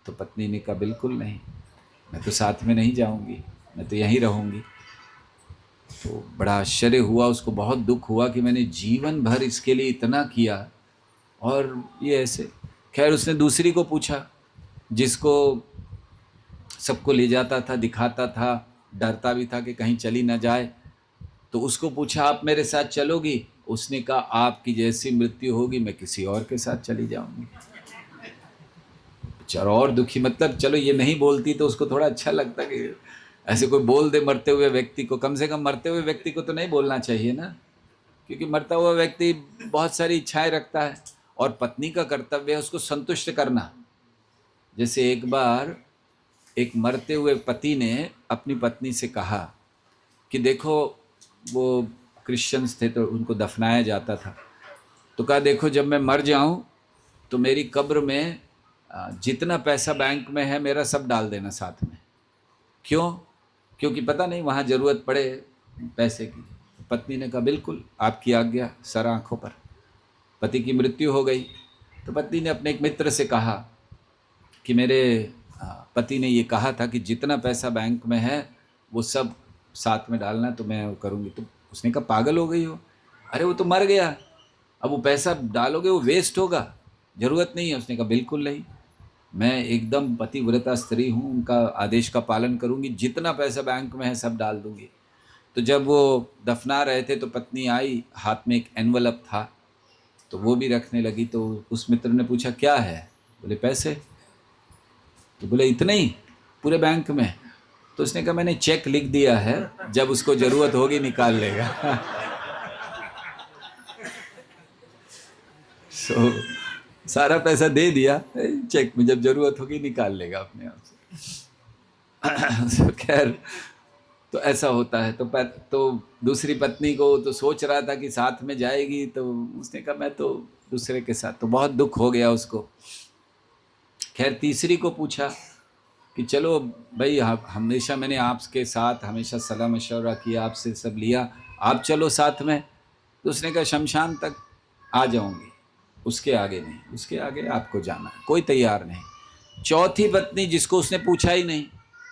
तो पत्नी ने कहा बिल्कुल नहीं, मैं तो साथ में नहीं जाऊंगी, मैं तो यहीं रहूंगी। तो बड़ा आश्चर्य हुआ, उसको बहुत दुख हुआ कि मैंने जीवन भर इसके लिए इतना किया और ये ऐसे। खैर उसने दूसरी को पूछा, जिसको सबको ले जाता था, दिखाता था, डरता भी था कि कहीं चली ना जाए, तो उसको पूछा आप मेरे साथ चलोगी? उसने कहा आपकी जैसी मृत्यु होगी मैं किसी और के साथ चली जाऊंगी। बेचारा और दुखी, मतलब चलो ये नहीं बोलती तो उसको थोड़ा अच्छा लगता कि ऐसे कोई बोल दे मरते हुए व्यक्ति को, कम से कम मरते हुए व्यक्ति को तो नहीं बोलना चाहिए ना, क्योंकि मरता हुआ व्यक्ति बहुत सारी इच्छाएं रखता है और पत्नी का कर्तव्य है उसको संतुष्ट करना। जैसे एक बार एक मरते हुए पति ने अपनी पत्नी से कहा कि देखो, वो क्रिश्चियंस थे तो उनको दफनाया जाता था, तो कहा देखो जब मैं मर जाऊं तो मेरी कब्र में जितना पैसा बैंक में है मेरा सब डाल देना साथ में। क्यों? क्योंकि पता नहीं वहाँ ज़रूरत पड़े पैसे की। पत्नी ने कहा बिल्कुल आपकी आज्ञा, सर आँखों पर। पति की मृत्यु हो गई तो पत्नी ने अपने एक मित्र से कहा कि मेरे पति ने ये कहा था कि जितना पैसा बैंक में है वो सब साथ में डालना, तो मैं वो करूँगी। तो उसने कहा पागल हो गई हो, अरे वो तो मर गया, अब वो पैसा डालोगे वो वेस्ट होगा, ज़रूरत नहीं है। उसने कहा बिल्कुल नहीं, मैं एकदम पतिव्रता स्त्री हूँ, उनका आदेश का पालन करूँगी, जितना पैसा बैंक में है सब डाल दूँगी। तो जब वो दफना रहे थे तो पत्नी आई, हाथ में एक एनवलप था तो वो भी रखने लगी। तो उस मित्र ने पूछा क्या है? बोले पैसे। तो बोले इतने ही पूरे बैंक में? तो उसने कहा मैंने चेक लिख दिया है, जब उसको ज़रूरत होगी निकाल लेगा। सो सारा पैसा दे दिया चेक में, जब ज़रूरत होगी निकाल लेगा अपने आप से। खैर तो ऐसा होता है। तो दूसरी पत्नी को तो सोच रहा था कि साथ में जाएगी, तो उसने कहा मैं तो दूसरे के साथ, तो बहुत दुख हो गया उसको। खैर तीसरी को पूछा कि चलो भाई, हमेशा मैंने आपके साथ हमेशा सलाह मशवरा किया, आपसे सब लिया, आप चलो साथ में। तो उसने कहा शमशान तक आ जाऊंगी, उसके आगे नहीं, उसके आगे आपको जाना है। कोई तैयार नहीं। चौथी पत्नी जिसको उसने पूछा ही नहीं,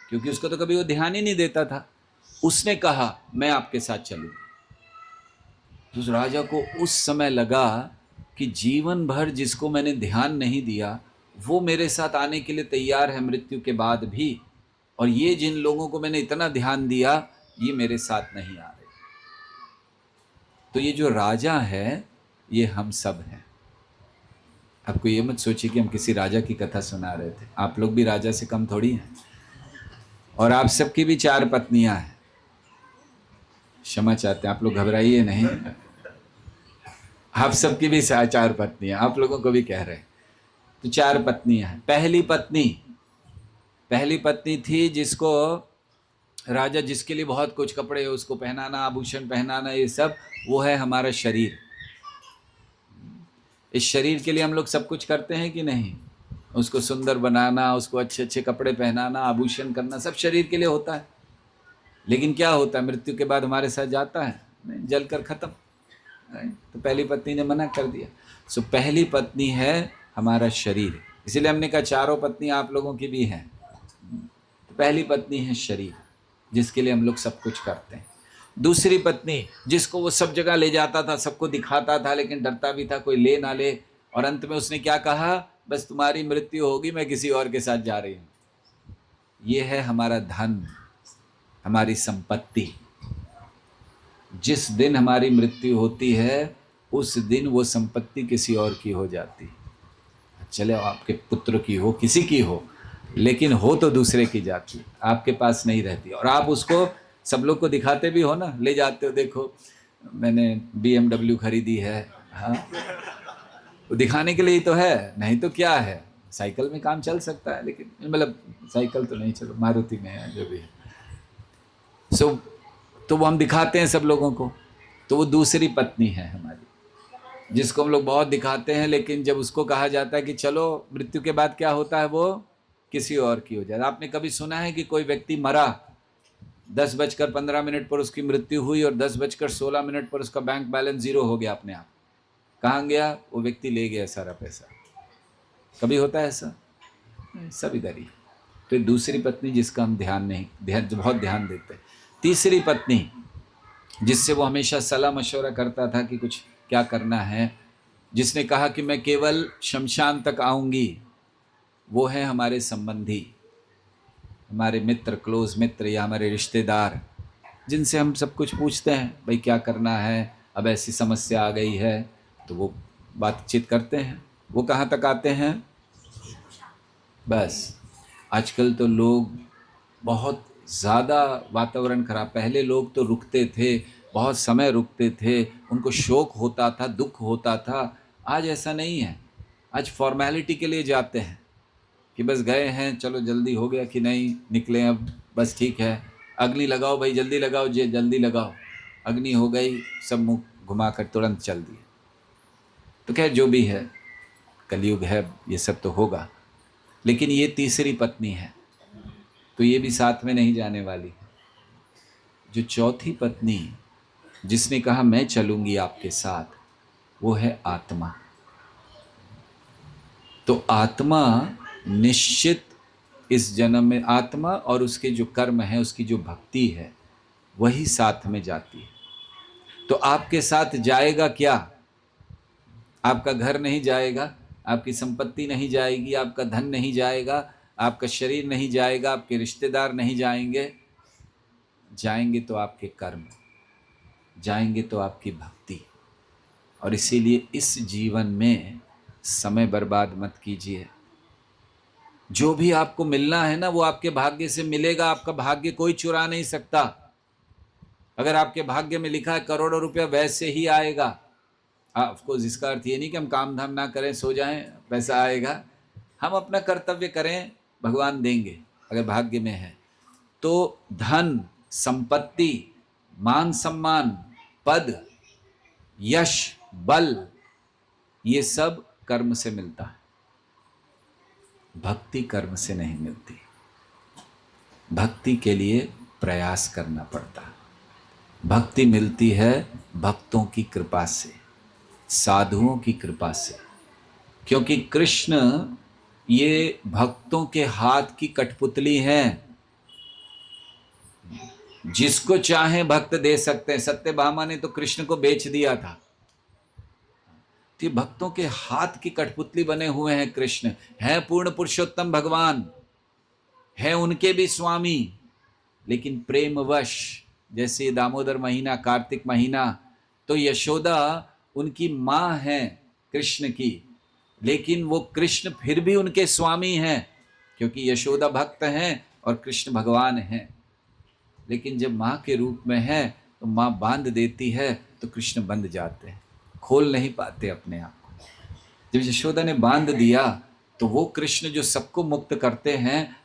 क्योंकि उसको तो कभी वो ध्यान ही नहीं देता था, उसने कहा मैं आपके साथ चलूंगी। तो उस राजा को उस समय लगा कि जीवन भर जिसको मैंने ध्यान नहीं दिया वो मेरे साथ आने के लिए तैयार है मृत्यु के बाद भी, और ये जिन लोगों को मैंने इतना ध्यान दिया ये मेरे साथ नहीं आ रहे। तो ये जो राजा है ये हम सब हैं। आपको ये मत सोचिए कि हम किसी राजा की कथा सुना रहे थे, आप लोग भी राजा से कम थोड़ी हैं। और आप सबकी भी 4 पत्नियां हैं। क्षमा चाहते हैं, आप लोग घबराइए नहीं, आप सबकी भी 4 पत्नियां, आप लोगों को भी कह रहे हैं। तो 4 पत्नियां हैं। पहली पत्नी थी जिसको राजा, जिसके लिए बहुत कुछ कपड़े उसको पहनाना, आभूषण पहनाना, ये सब, वो है हमारा शरीर। इस शरीर के लिए हम लोग सब कुछ करते हैं कि नहीं? उसको सुंदर बनाना, उसको अच्छे अच्छे कपड़े पहनाना, आभूषण करना, सब शरीर के लिए होता है। लेकिन क्या होता है, मृत्यु के बाद हमारे साथ जाता है, नहीं, जलकर खत्म। तो पहली पत्नी ने मना कर दिया। सो पहली पत्नी है हमारा शरीर, इसीलिए हमने कहा 4 पत्नी आप लोगों की भी हैं। तो पहली पत्नी है शरीर, जिसके लिए हम लोग सब कुछ करते हैं। दूसरी पत्नी जिसको वो सब जगह ले जाता था, सबको दिखाता था, लेकिन डरता भी था कोई ले ना ले, और अंत में उसने क्या कहा, बस तुम्हारी मृत्यु होगी, मैं किसी और के साथ जा रही हूँ। ये है हमारा धन, हमारी संपत्ति। जिस दिन हमारी मृत्यु होती है उस दिन वो संपत्ति किसी और की हो जाती है। चले आपके पुत्र की हो, किसी की हो, लेकिन हो तो दूसरे की जाती, आपके पास नहीं रहती। और आप उसको सब लोग को दिखाते भी हो ना, ले जाते हो, देखो मैंने BMW खरीदी है, हाँ, वो दिखाने के लिए ही तो है, नहीं तो क्या है, साइकिल में काम चल सकता है, लेकिन मतलब साइकिल तो नहीं, चलो मारुति में है, जो भी है। तो वो हम दिखाते हैं सब लोगों को। तो वो दूसरी पत्नी है हमारी, जिसको हम लोग बहुत दिखाते हैं, लेकिन जब उसको कहा जाता है कि चलो मृत्यु के बाद क्या होता है, वो किसी और की हो जाए। आपने कभी सुना है कि कोई व्यक्ति मरा, 10:15 पर उसकी मृत्यु हुई और 10:16 पर उसका बैंक बैलेंस 0 हो गया अपने आप? कहाँ गया वो व्यक्ति? ले गया सारा पैसा। कभी होता है ऐसा? सब इधर ही। तो दूसरी पत्नी जिसका हम बहुत ध्यान देते हैं। तीसरी पत्नी जिससे वो हमेशा सलाह मशवरा करता था कि कुछ क्या करना है, जिसने कहा कि मैं केवल शमशान तक आऊंगी, वो है हमारे संबंधी, हमारे मित्र, क्लोज मित्र या हमारे रिश्तेदार, जिनसे हम सब कुछ पूछते हैं, भाई क्या करना है, अब ऐसी समस्या आ गई है, तो वो बातचीत करते हैं। वो कहाँ तक आते हैं? बस आजकल तो लोग बहुत ज़्यादा वातावरण खराब। पहले लोग तो रुकते थे, बहुत समय रुकते थे, उनको शोक होता था, दुख होता था। आज ऐसा नहीं है। आज फॉर्मेलिटी के लिए जाते हैं कि बस गए हैं, चलो जल्दी हो गया कि नहीं, निकले अब, बस ठीक है, अग्नि लगाओ भाई, जल्दी लगाओ जी, जल्दी लगाओ, अग्नि हो गई, सब मुँह घुमा कर तुरंत चल दिए। तो खैर जो भी है, कलयुग है, ये सब तो होगा। लेकिन ये तीसरी पत्नी है, तो ये भी साथ में नहीं जाने वाली है। जो चौथी पत्नी जिसने कहा मैं चलूंगी आपके साथ, वो है आत्मा। तो आत्मा निश्चित इस जन्म में, आत्मा और उसके जो कर्म है, उसकी जो भक्ति है, वही साथ में जाती है। तो आपके साथ जाएगा क्या? आपका घर नहीं जाएगा, आपकी संपत्ति नहीं जाएगी, आपका धन नहीं जाएगा, आपका शरीर नहीं जाएगा, आपके रिश्तेदार नहीं जाएंगे। जाएंगे तो आपके कर्म, जाएंगे तो आपकी भक्ति। और इसीलिए इस जीवन में समय बर्बाद मत कीजिए। जो भी आपको मिलना है ना, वो आपके भाग्य से मिलेगा। आपका भाग्य कोई चुरा नहीं सकता। अगर आपके भाग्य में लिखा है करोड़ों रुपया, वैसे ही आएगा। ऑफ कोर्स इसका अर्थ ये नहीं कि हम काम धाम ना करें, सो जाएं, पैसा आएगा। हम अपना कर्तव्य करें, भगवान देंगे अगर भाग्य में है। तो धन, संपत्ति, मान सम्मान, पद, यश, बल, ये सब कर्म से मिलता है। भक्ति कर्म से नहीं मिलती। भक्ति के लिए प्रयास करना पड़ता है। भक्ति मिलती है भक्तों की कृपा से, साधुओं की कृपा से, क्योंकि कृष्ण ये भक्तों के हाथ की कठपुतली हैं। जिसको चाहे भक्त दे सकते हैं। सत्यभामा ने तो कृष्ण को बेच दिया था। तो भक्तों के हाथ की कठपुतली बने हुए हैं कृष्ण। है पूर्ण पुरुषोत्तम भगवान, है उनके भी स्वामी, लेकिन प्रेमवश, जैसे दामोदर महीना, कार्तिक महीना, तो यशोदा उनकी मां है कृष्ण की, लेकिन वो कृष्ण फिर भी उनके स्वामी हैं, क्योंकि यशोदा भक्त हैं और कृष्ण भगवान हैं। लेकिन जब माँ के रूप में है तो माँ बांध देती है तो कृष्ण बंध जाते हैं, खोल नहीं पाते अपने आप को। जब यशोदा ने बांध दिया तो वो कृष्ण जो सबको मुक्त करते हैं,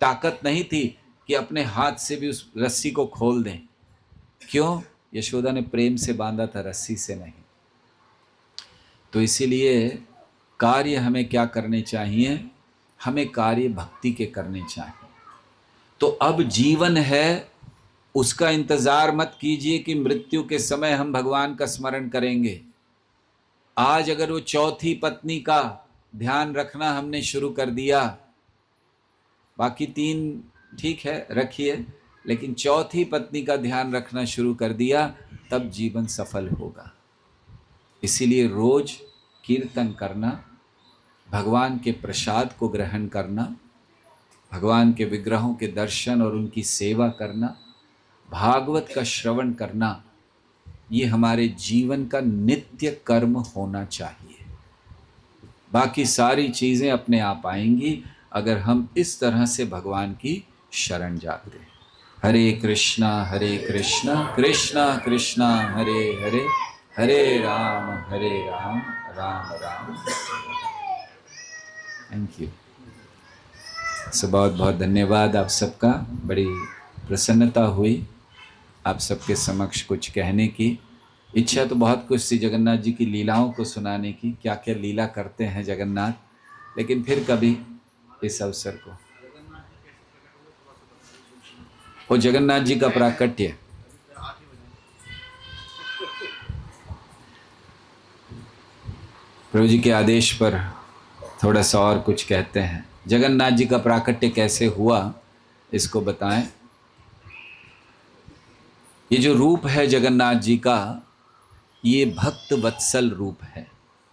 ताकत नहीं थी कि अपने हाथ से भी उस रस्सी को खोल दें। क्यों? यशोदा ने प्रेम से बांधा था, रस्सी से नहीं। तो इसीलिए कार्य हमें क्या करने चाहिए? हमें कार्य भक्ति के करने चाहिए। तो अब जीवन है, उसका इंतजार मत कीजिए कि मृत्यु के समय हम भगवान का स्मरण करेंगे। आज अगर वो चौथी पत्नी का ध्यान रखना हमने शुरू कर दिया, बाकी 3 ठीक है रखिए, लेकिन चौथी पत्नी का ध्यान रखना शुरू कर दिया, तब जीवन सफल होगा। इसीलिए रोज कीर्तन करना, भगवान के प्रसाद को ग्रहण करना, भगवान के विग्रहों के दर्शन और उनकी सेवा करना, भागवत का श्रवण करना, ये हमारे जीवन का नित्य कर्म होना चाहिए। बाकी सारी चीज़ें अपने आप आएंगी अगर हम इस तरह से भगवान की शरण जाते हैं। Hare Krishna Krishna Krishna Hare Hare, Hare Ram Ram Ram. Thank you. So बहुत बहुत धन्यवाद आप सबका। बड़ी प्रसन्नता हुई आप सबके समक्ष कुछ कहने की। इच्छा तो बहुत कुछ थी जगन्नाथ जी की लीलाओं को सुनाने की, क्या क्या लीला करते हैं जगन्नाथ, लेकिन फिर कभी इस अवसर को। वो जगन्नाथ जी का प्राकट्य, प्रभु जी के आदेश पर थोड़ा सा और कुछ कहते हैं। जगन्नाथ जी का प्राकट्य कैसे हुआ इसको बताएं। ये जो रूप है जगन्नाथ जी का, ये भक्त वत्सल रूप है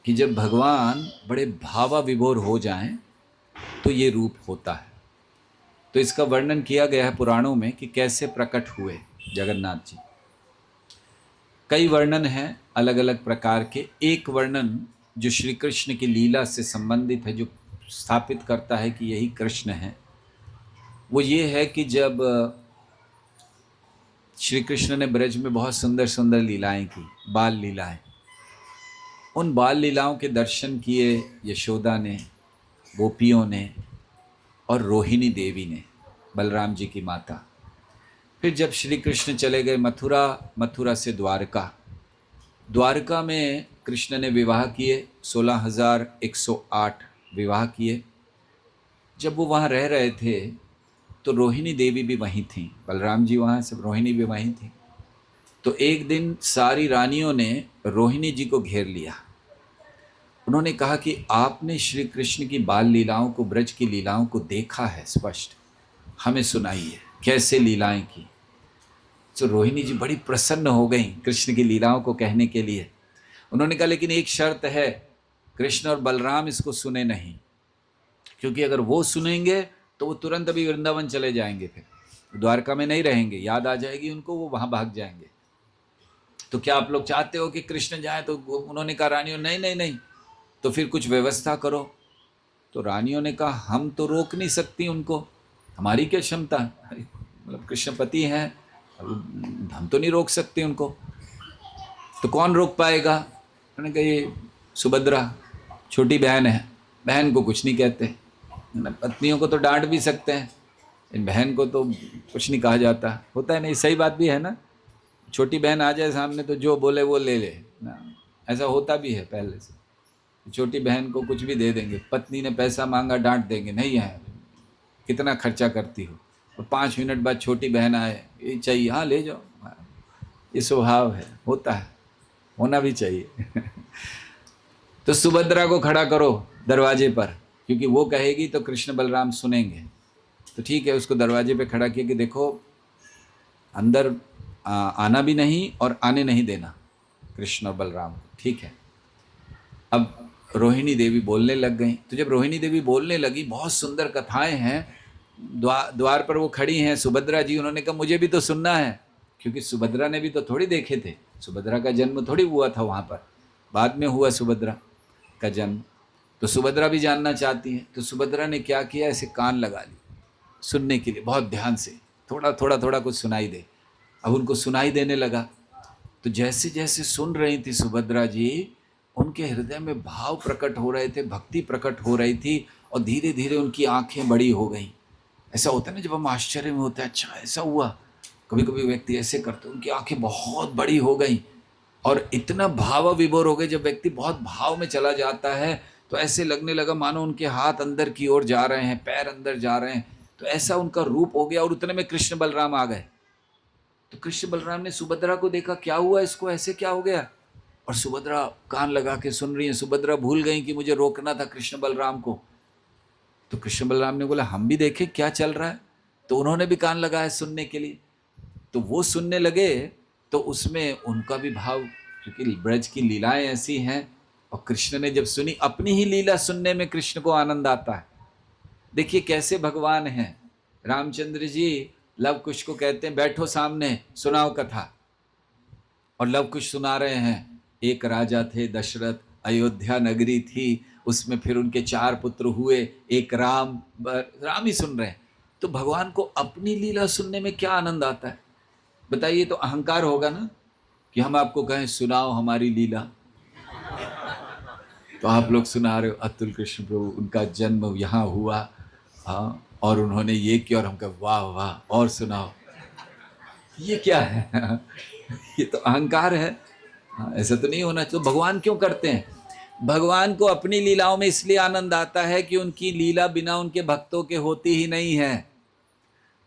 कि जब भगवान बड़े भावा विभोर हो जाएं तो ये रूप होता है। तो इसका वर्णन किया गया है पुराणों में कि कैसे प्रकट हुए जगन्नाथ जी। कई वर्णन हैं अलग अलग प्रकार के। एक वर्णन जो श्री कृष्ण की लीला से संबंधित है, जो स्थापित करता है कि यही कृष्ण है, वो ये है कि जब श्री कृष्ण ने ब्रज में बहुत सुंदर सुंदर लीलाएं की, बाल लीलाएं, उन बाल लीलाओं के दर्शन किए यशोदा ने, गोपियों ने और रोहिणी देवी ने, बलराम जी की माता। फिर जब श्री कृष्ण चले गए मथुरा, मथुरा से द्वारका, द्वारका में कृष्ण ने विवाह किए, 16,108 विवाह किए। जब वो वहाँ रह रहे थे तो रोहिणी देवी भी वहीं थी, बलराम जी वहाँ, सब रोहिणी भी वहीं थी। तो एक दिन सारी रानियों ने रोहिणी जी को घेर लिया। उन्होंने कहा कि आपने श्री कृष्ण की बाल लीलाओं को, ब्रज की लीलाओं को देखा है स्पष्ट, हमें सुनाइए कैसे लीलाएं की। तो रोहिणी जी बड़ी प्रसन्न हो गई कृष्ण की लीलाओं को कहने के लिए। उन्होंने कहा लेकिन एक शर्त है, कृष्ण और बलराम इसको सुने नहीं, क्योंकि अगर वो सुनेंगे तो वो तुरंत अभी वृंदावन चले जाएंगे, फिर द्वारका में नहीं रहेंगे, याद आ जाएगी उनको, वो वहां भाग जाएंगे। तो क्या आप लोग चाहते हो कि कृष्ण जाए? तो उन्होंने कहा रानियों नहीं नहीं नहीं, तो फिर कुछ व्यवस्था करो। तो रानियों ने कहा हम तो रोक नहीं सकती उनको, हमारी क्या क्षमता, मतलब कृष्णपति हैं, हम तो नहीं रोक सकते उनको। तो कौन रोक पाएगा? उन्होंने कहा ये सुभद्रा छोटी बहन है, बहन को कुछ नहीं कहते, पत्नियों को तो डांट भी सकते हैं, इन बहन को तो कुछ नहीं कहा जाता, होता है नहीं, सही बात भी है ना। छोटी बहन आ जाए सामने तो जो बोले वो ले ले ना, ऐसा होता भी है पहले से। छोटी बहन को कुछ भी दे देंगे, पत्नी ने पैसा मांगा डांट देंगे, नहीं है कितना खर्चा करती हो, और 5 मिनट बाद छोटी बहन आए, ये चाहिए, हाँ ले जाओ, ये स्वभाव है, होता है, होना भी चाहिए। तो सुभद्रा को खड़ा करो दरवाजे पर, क्योंकि वो कहेगी तो कृष्ण बलराम सुनेंगे। तो ठीक है, उसको दरवाजे पे खड़ा किया कि देखो अंदर आना भी नहीं और आने नहीं देना कृष्ण और बलराम को, ठीक है। अब रोहिणी देवी बोलने लग गई। तो जब रोहिणी देवी बोलने लगी, बहुत सुंदर कथाएं हैं, द्वार पर वो खड़ी हैं सुभद्रा जी, उन्होंने कहा मुझे भी तो सुनना है, क्योंकि सुभद्रा ने भी तो थोड़ी देखे थे, सुभद्रा का जन्म थोड़ी हुआ था वहाँ पर, बाद में हुआ सुभद्रा का जन्म, तो सुभद्रा भी जानना चाहती है। तो सुभद्रा ने क्या किया, ऐसे कान लगा ली सुनने के लिए, बहुत ध्यान से, थोड़ा थोड़ा थोड़ा कुछ सुनाई दे। अब उनको सुनाई देने लगा, तो जैसे जैसे सुन रही थी सुभद्रा जी, उनके हृदय में भाव प्रकट हो रहे थे, भक्ति प्रकट हो रही थी, और धीरे धीरे उनकी आंखें बड़ी हो गई। ऐसा होता है ना जब हम आश्चर्य में होते हैं, अच्छा ऐसा हुआ, कभी कभी व्यक्ति ऐसे करते, उनकी आंखें बहुत बड़ी हो गई और इतना भाव विभोर हो गए। जब व्यक्ति बहुत भाव में चला जाता है तो ऐसे लगने लगा मानो उनके हाथ अंदर की ओर जा रहे हैं, पैर अंदर जा रहे हैं, तो ऐसा उनका रूप हो गया। और उतने में कृष्ण बलराम आ गए। तो कृष्ण बलराम ने सुभद्रा को देखा, क्या हुआ इसको, ऐसे क्या हो गया, और सुभद्रा कान लगा के सुन रही है। सुभद्रा भूल गई कि मुझे रोकना था कृष्ण बलराम को। तो कृष्ण बलराम ने बोला हम भी देखें क्या चल रहा है। तो उन्होंने भी कान लगाया सुनने के लिए। तो वो सुनने लगे, तो उसमें उनका भी भाव, क्योंकि ब्रज की लीलाएं ऐसी हैं, और कृष्ण ने जब सुनी, अपनी ही लीला सुनने में कृष्ण को आनंद आता है। देखिए कैसे भगवान हैं। रामचंद्र जी लव कुश को कहते हैं बैठो सामने सुनाओ कथा, और लव कुश सुना रहे हैं। एक राजा थे दशरथ, अयोध्या नगरी थी, उसमें फिर उनके 4 पुत्र हुए, एक राम, राम ही सुन रहे हैं। तो भगवान को अपनी लीला सुनने में क्या आनंद आता है बताइए। तो अहंकार होगा ना कि हम आपको कहें सुनाओ हमारी लीला, तो आप लोग सुना रहे हो अतुल कृष्ण प्रभु, उनका जन्म यहाँ हुआ, हाँ, और उन्होंने ये किया, और हम कहे वाह वाह और सुनाओ। ये क्या है? ये तो अहंकार है। हाँ, ऐसा तो नहीं होना चाहिए। तो भगवान क्यों करते हैं? भगवान को अपनी लीलाओं में इसलिए आनंद आता है कि उनकी लीला बिना उनके भक्तों के होती ही नहीं है।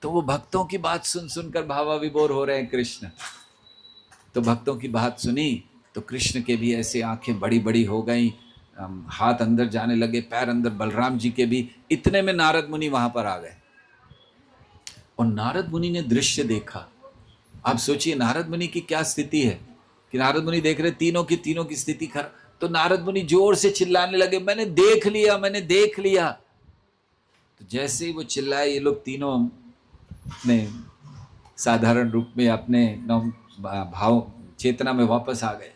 तो वो भक्तों की बात सुन सुनकर भावाविभोर हो रहे हैं कृष्ण। तो भक्तों की बात सुनी तो कृष्ण के भी ऐसे आंखें बड़ी बड़ी हो गई, हाथ अंदर जाने लगे, पैर अंदर, बलराम जी के भी। इतने में नारद मुनि वहां पर आ गए, और नारद मुनि ने दृश्य देखा। आप सोचिए नारद मुनि की क्या स्थिति है, कि नारद मुनि देख रहे तीनों की स्थिति खराब। तो नारद मुनि जोर से चिल्लाने लगे, मैंने देख लिया, मैंने देख लिया। तो जैसे ही वो चिल्लाए, ये लोग तीनों अपने साधारण रूप में, अपने भाव चेतना में वापस आ गए।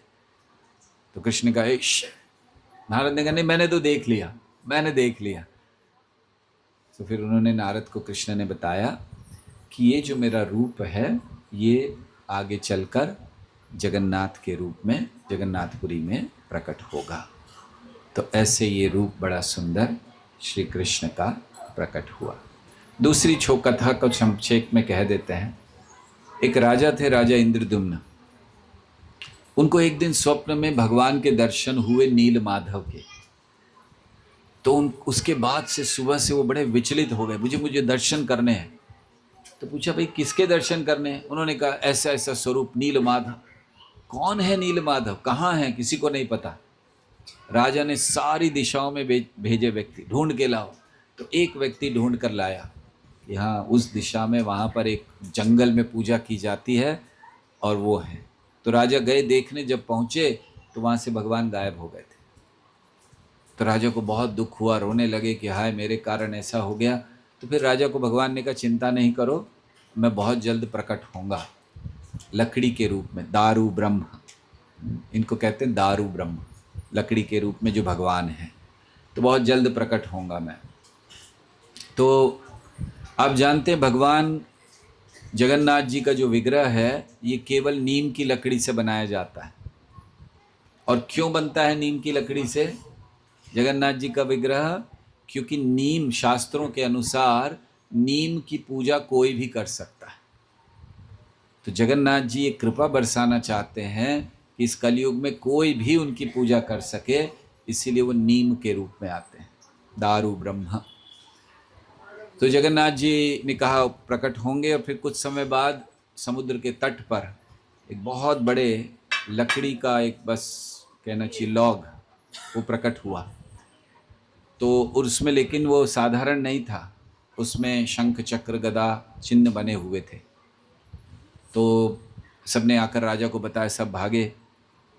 तो कृष्ण का इश, नारद ने कहा नहीं मैंने तो देख लिया, मैंने देख लिया। तो फिर उन्होंने, नारद को कृष्ण ने बताया कि ये जो मेरा रूप है, ये आगे चलकर जगन्नाथ के रूप में जगन्नाथपुरी में प्रकट होगा। तो ऐसे ये रूप बड़ा सुंदर श्री कृष्ण का प्रकट हुआ। दूसरी कथा को संक्षेप में कह देते हैं। एक राजा थे, राजा इंद्रद्युम्न। उनको एक दिन स्वप्न में भगवान के दर्शन हुए नील माधव के। तो उसके बाद से सुबह से वो बड़े विचलित हो गए, मुझे दर्शन करने हैं। तो पूछा भाई किसके दर्शन करने हैं? उन्होंने कहा ऐसा ऐसा स्वरूप नील माधव। कौन है नील माधव, कहाँ है, किसी को नहीं पता। राजा ने सारी दिशाओं में भेजे व्यक्ति, ढूंढ के लाओ। तो एक व्यक्ति ढूंढ कर लाया, यहाँ उस दिशा में, वहाँ पर एक जंगल में पूजा की जाती है, और वो है। तो राजा गए देखने, जब पहुँचे तो वहाँ से भगवान गायब हो गए थे। तो राजा को बहुत दुख हुआ, रोने लगे कि हाय मेरे कारण ऐसा हो गया। तो फिर राजा को भगवान ने कहा चिंता नहीं करो, मैं बहुत जल्द प्रकट होऊंगा लकड़ी के रूप में, दारू ब्रह्म, इनको कहते हैं दारू ब्रह्म, लकड़ी के रूप में जो भगवान है। तो बहुत जल्द प्रकट होऊंगा मैं। तो आप जानते हैं भगवान जगन्नाथ जी का जो विग्रह है, ये केवल नीम की लकड़ी से बनाया जाता है। और क्यों बनता है नीम की लकड़ी से जगन्नाथ जी का विग्रह? क्योंकि नीम, शास्त्रों के अनुसार नीम की पूजा कोई भी कर सकता है। तो जगन्नाथ जी ये कृपा बरसाना चाहते हैं कि इस कलयुग में कोई भी उनकी पूजा कर सके, इसीलिए वो नीम के रूप में आते हैं, दारू ब्रह्म। तो जगन्नाथ जी ने कहा प्रकट होंगे, और फिर कुछ समय बाद समुद्र के तट पर एक बहुत बड़े लकड़ी का एक, बस कहना चाहिए लॉग, वो प्रकट हुआ। तो उसमें, लेकिन वो साधारण नहीं था, उसमें शंख चक्र गदा चिन्ह बने हुए थे। तो सबने आकर राजा को बताया, सब भागे।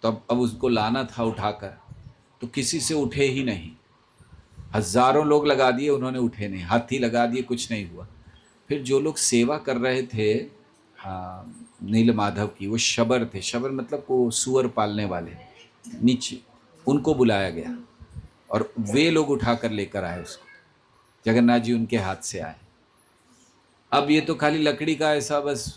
तो अब उसको लाना था उठाकर, तो किसी से उठे ही नहीं। हजारों लोग लगा दिए, उन्होंने उठे नहीं, हाथी लगा दिए, कुछ नहीं हुआ। फिर जो लोग सेवा कर रहे थे नील माधव की, वो शबर थे, शबर मतलब वो सुअर पालने वाले नीचे, उनको बुलाया गया और वे लोग उठा कर लेकर आए उसको। जगन्नाथ जी उनके हाथ से आए। अब ये तो खाली लकड़ी का ऐसा बस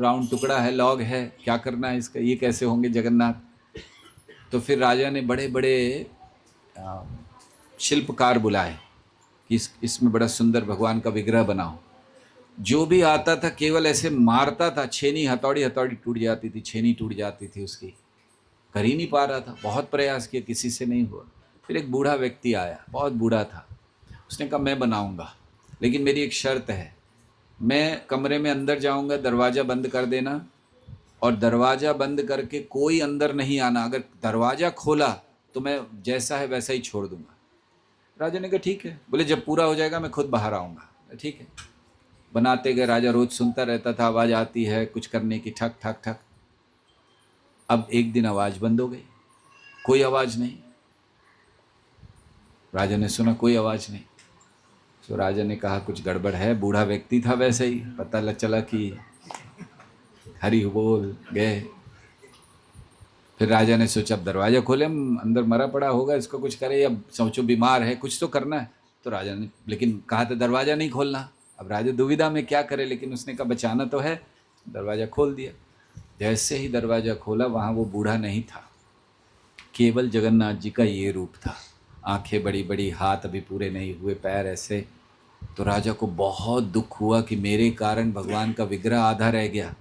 राउंड टुकड़ा है, लॉग है, क्या करना है इसका, ये कैसे होंगे जगन्नाथ। तो फिर राजा ने बड़े बड़े शिल्पकार बुलाए कि इसमें बड़ा सुंदर भगवान का विग्रह बनाओ। जो भी आता था केवल ऐसे मारता था, छेनी हथौड़ी टूट जाती थी, छेनी टूट जाती थी उसकी, कर ही नहीं पा रहा था। बहुत प्रयास किया, किसी से नहीं हुआ। फिर एक बूढ़ा व्यक्ति आया, बहुत बूढ़ा था। उसने कहा मैं बनाऊंगा, लेकिन मेरी एक शर्त है, मैं कमरे में अंदर जाऊंगा, दरवाज़ा बंद कर देना, और दरवाज़ा बंद करके कोई अंदर नहीं आना। अगर दरवाज़ा खोला तो मैं जैसा है वैसा ही छोड़ दूंगा। राजा ने कहा ठीक है। बोले जब पूरा हो जाएगा मैं खुद बाहर आऊँगा। ठीक है। बनाते गए, राजा रोज सुनता रहता था, आवाज़ आती है कुछ करने की, ठक ठक ठक। अब एक दिन आवाज़ बंद हो गई, कोई आवाज़ नहीं। राजा ने सुना कोई आवाज़ नहीं, तो राजा ने कहा कुछ गड़बड़ है। बूढ़ा व्यक्ति था, वैसे ही पता चला कि हरि बोल गए। फिर राजा ने सोचा अब दरवाज़ा खोले, अंदर मरा पड़ा होगा, इसको कुछ करे, अब सोचो बीमार है, कुछ तो करना है। तो राजा ने लेकिन कहा था दरवाज़ा नहीं खोलना। अब राजा दुविधा में क्या करे, लेकिन उसने कहा बचाना तो है, दरवाज़ा खोल दिया। जैसे ही दरवाज़ा खोला, वहाँ वो बूढ़ा नहीं था, केवल जगन्नाथ जी का ये रूप था। आंखें बड़ी बड़ी, हाथ अभी पूरे नहीं हुए, पैर ऐसे। तो राजा को बहुत दुख हुआ कि मेरे कारण भगवान का विग्रह आधा रह गया।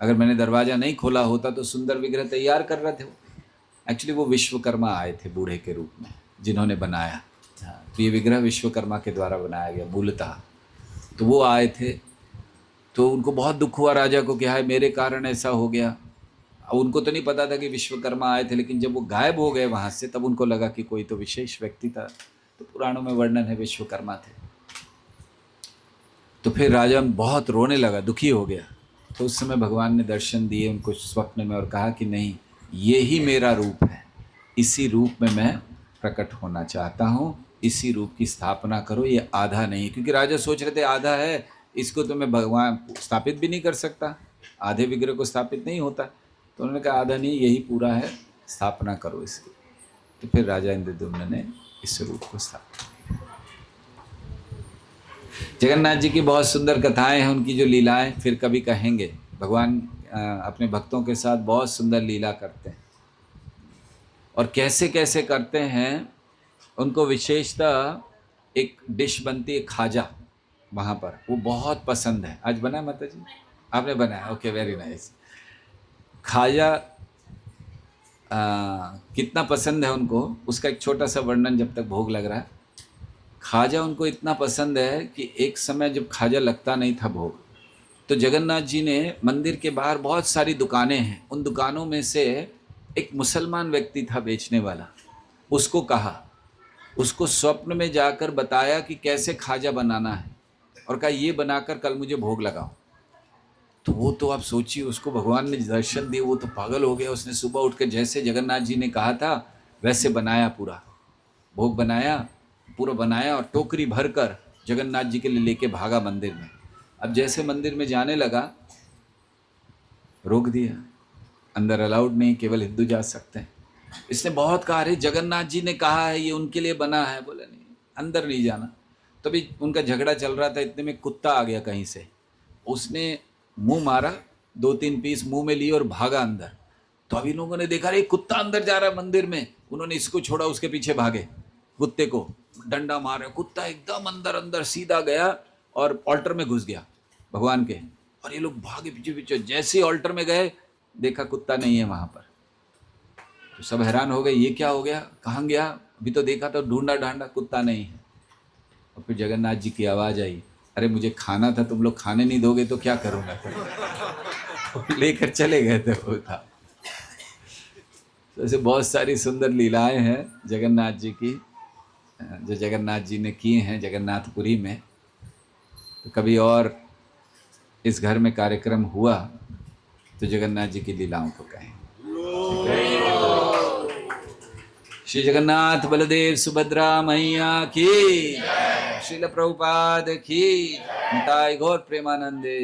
अगर मैंने दरवाज़ा नहीं खोला होता तो सुंदर विग्रह तैयार कर रहे थे वो। एक्चुअली वो विश्वकर्मा आए थे बूढ़े के रूप में, जिन्होंने बनाया। तो ये विग्रह विश्वकर्मा के द्वारा बनाया गया मूलतः। तो वो आए थे, तो उनको बहुत दुख हुआ राजा को कि हाय मेरे कारण ऐसा हो गया। अब उनको तो नहीं पता था कि विश्वकर्मा आए थे, लेकिन जब वो गायब हो गए वहाँ से, तब उनको लगा कि कोई तो विशेष व्यक्ति था। तो पुराणों में वर्णन है विश्वकर्मा थे। तो फिर राजा बहुत रोने लगा, दुखी हो गया। तो उस समय भगवान ने दर्शन दिए उनको स्वप्न में और कहा कि नहीं, ये ही मेरा रूप है, इसी रूप में मैं प्रकट होना चाहता हूँ, इसी रूप की स्थापना करो, ये आधा नहीं। क्योंकि राजा सोच रहे थे आधा है, इसको तो मैं भगवान स्थापित भी नहीं कर सकता, आधे विग्रह को स्थापित नहीं होता। तो उन्होंने कहा आधा नहीं, यही पूरा है, स्थापना करो इसकी। तो फिर राजा इंद्रद्युम्न ने इस रूप को स्थापित। जगन्नाथ जी की बहुत सुंदर कथाएं हैं, उनकी जो लीलाएं फिर कभी कहेंगे। भगवान अपने भक्तों के साथ बहुत सुंदर लीला करते हैं, और कैसे कैसे करते हैं उनको विशेषतः एक डिश बनती है खाजा, वहाँ पर वो बहुत पसंद है। आज बना माता जी? आपने बनाया? Okay, very nice. खाजा कितना पसंद है उनको, उसका एक छोटा सा वर्णन जब तक भोग लग रहा है। खाजा उनको इतना पसंद है कि एक समय जब खाजा लगता नहीं था भोग, तो जगन्नाथ जी ने मंदिर के बाहर बहुत सारी दुकानें हैं, उन दुकानों में से एक मुसलमान व्यक्ति था बेचने वाला, उसको कहा, उसको स्वप्न में जाकर बताया कि कैसे खाजा बनाना है, और कहा ये बनाकर कल मुझे भोग लगाओ। तो वो तो आप सोचिए, उसको भगवान ने दर्शन दिए, वो तो पागल हो गया। उसने सुबह उठ कर जैसे जगन्नाथ जी ने कहा था वैसे बनाया, पूरा भोग बनाया, पूरा बनाया, और टोकरी भर कर जगन्नाथ जी के लिए लेके भागा मंदिर में। अब जैसे मंदिर में जाने लगा, रोक दिया, अंदर अलाउड नहीं, केवल हिंदू जा सकते हैं। इसने बहुत कहा अरे जगन्नाथ जी ने कहा है ये उनके लिए बना है, बोले नहीं अंदर नहीं जाना। तभी उनका झगड़ा चल रहा था, इतने में कुत्ता आ गया कहीं से, उसने मुंह मारा, 2-3 पीस मुंह में लिए और भागा अंदर। तो अभी लोगों ने देखा अरे कुत्ता अंदर जा रहा है मंदिर में, उन्होंने इसको छोड़ा, उसके पीछे भागे, कुत्ते को डंडा मार रहे, कुत्ता एकदम अंदर अंदर सीधा गया और ऑल्टर में घुस गया भगवान के, और ये लोग भागे पीछे पीछे। जैसे ऑल्टर में गए देखा कुत्ता नहीं है वहां पर। तो सब हैरान हो गए, ये क्या हो गया, कहाँ गया, अभी तो देखा तो ढूंढा ढांडा, कुत्ता नहीं है। और फिर जगन्नाथ जी की आवाज़ आई, अरे मुझे खाना था, तुम लोग खाने नहीं दोगे तो क्या करूँगा। तो लेकर चले गए थे वो था। तो ऐसे बहुत सारी सुंदर लीलाएं हैं जगन्नाथ जी की, जो जगन्नाथ जी ने की हैं जगन्नाथपुरी में। तो कभी और इस घर में कार्यक्रम हुआ तो जगन्नाथ जी की लीलाओं को कहें। श्री जगन्नाथ बलदेव सुभद्रा मैया की, श्रील प्रभुपाद की, निताई गौर प्रेमानंदे।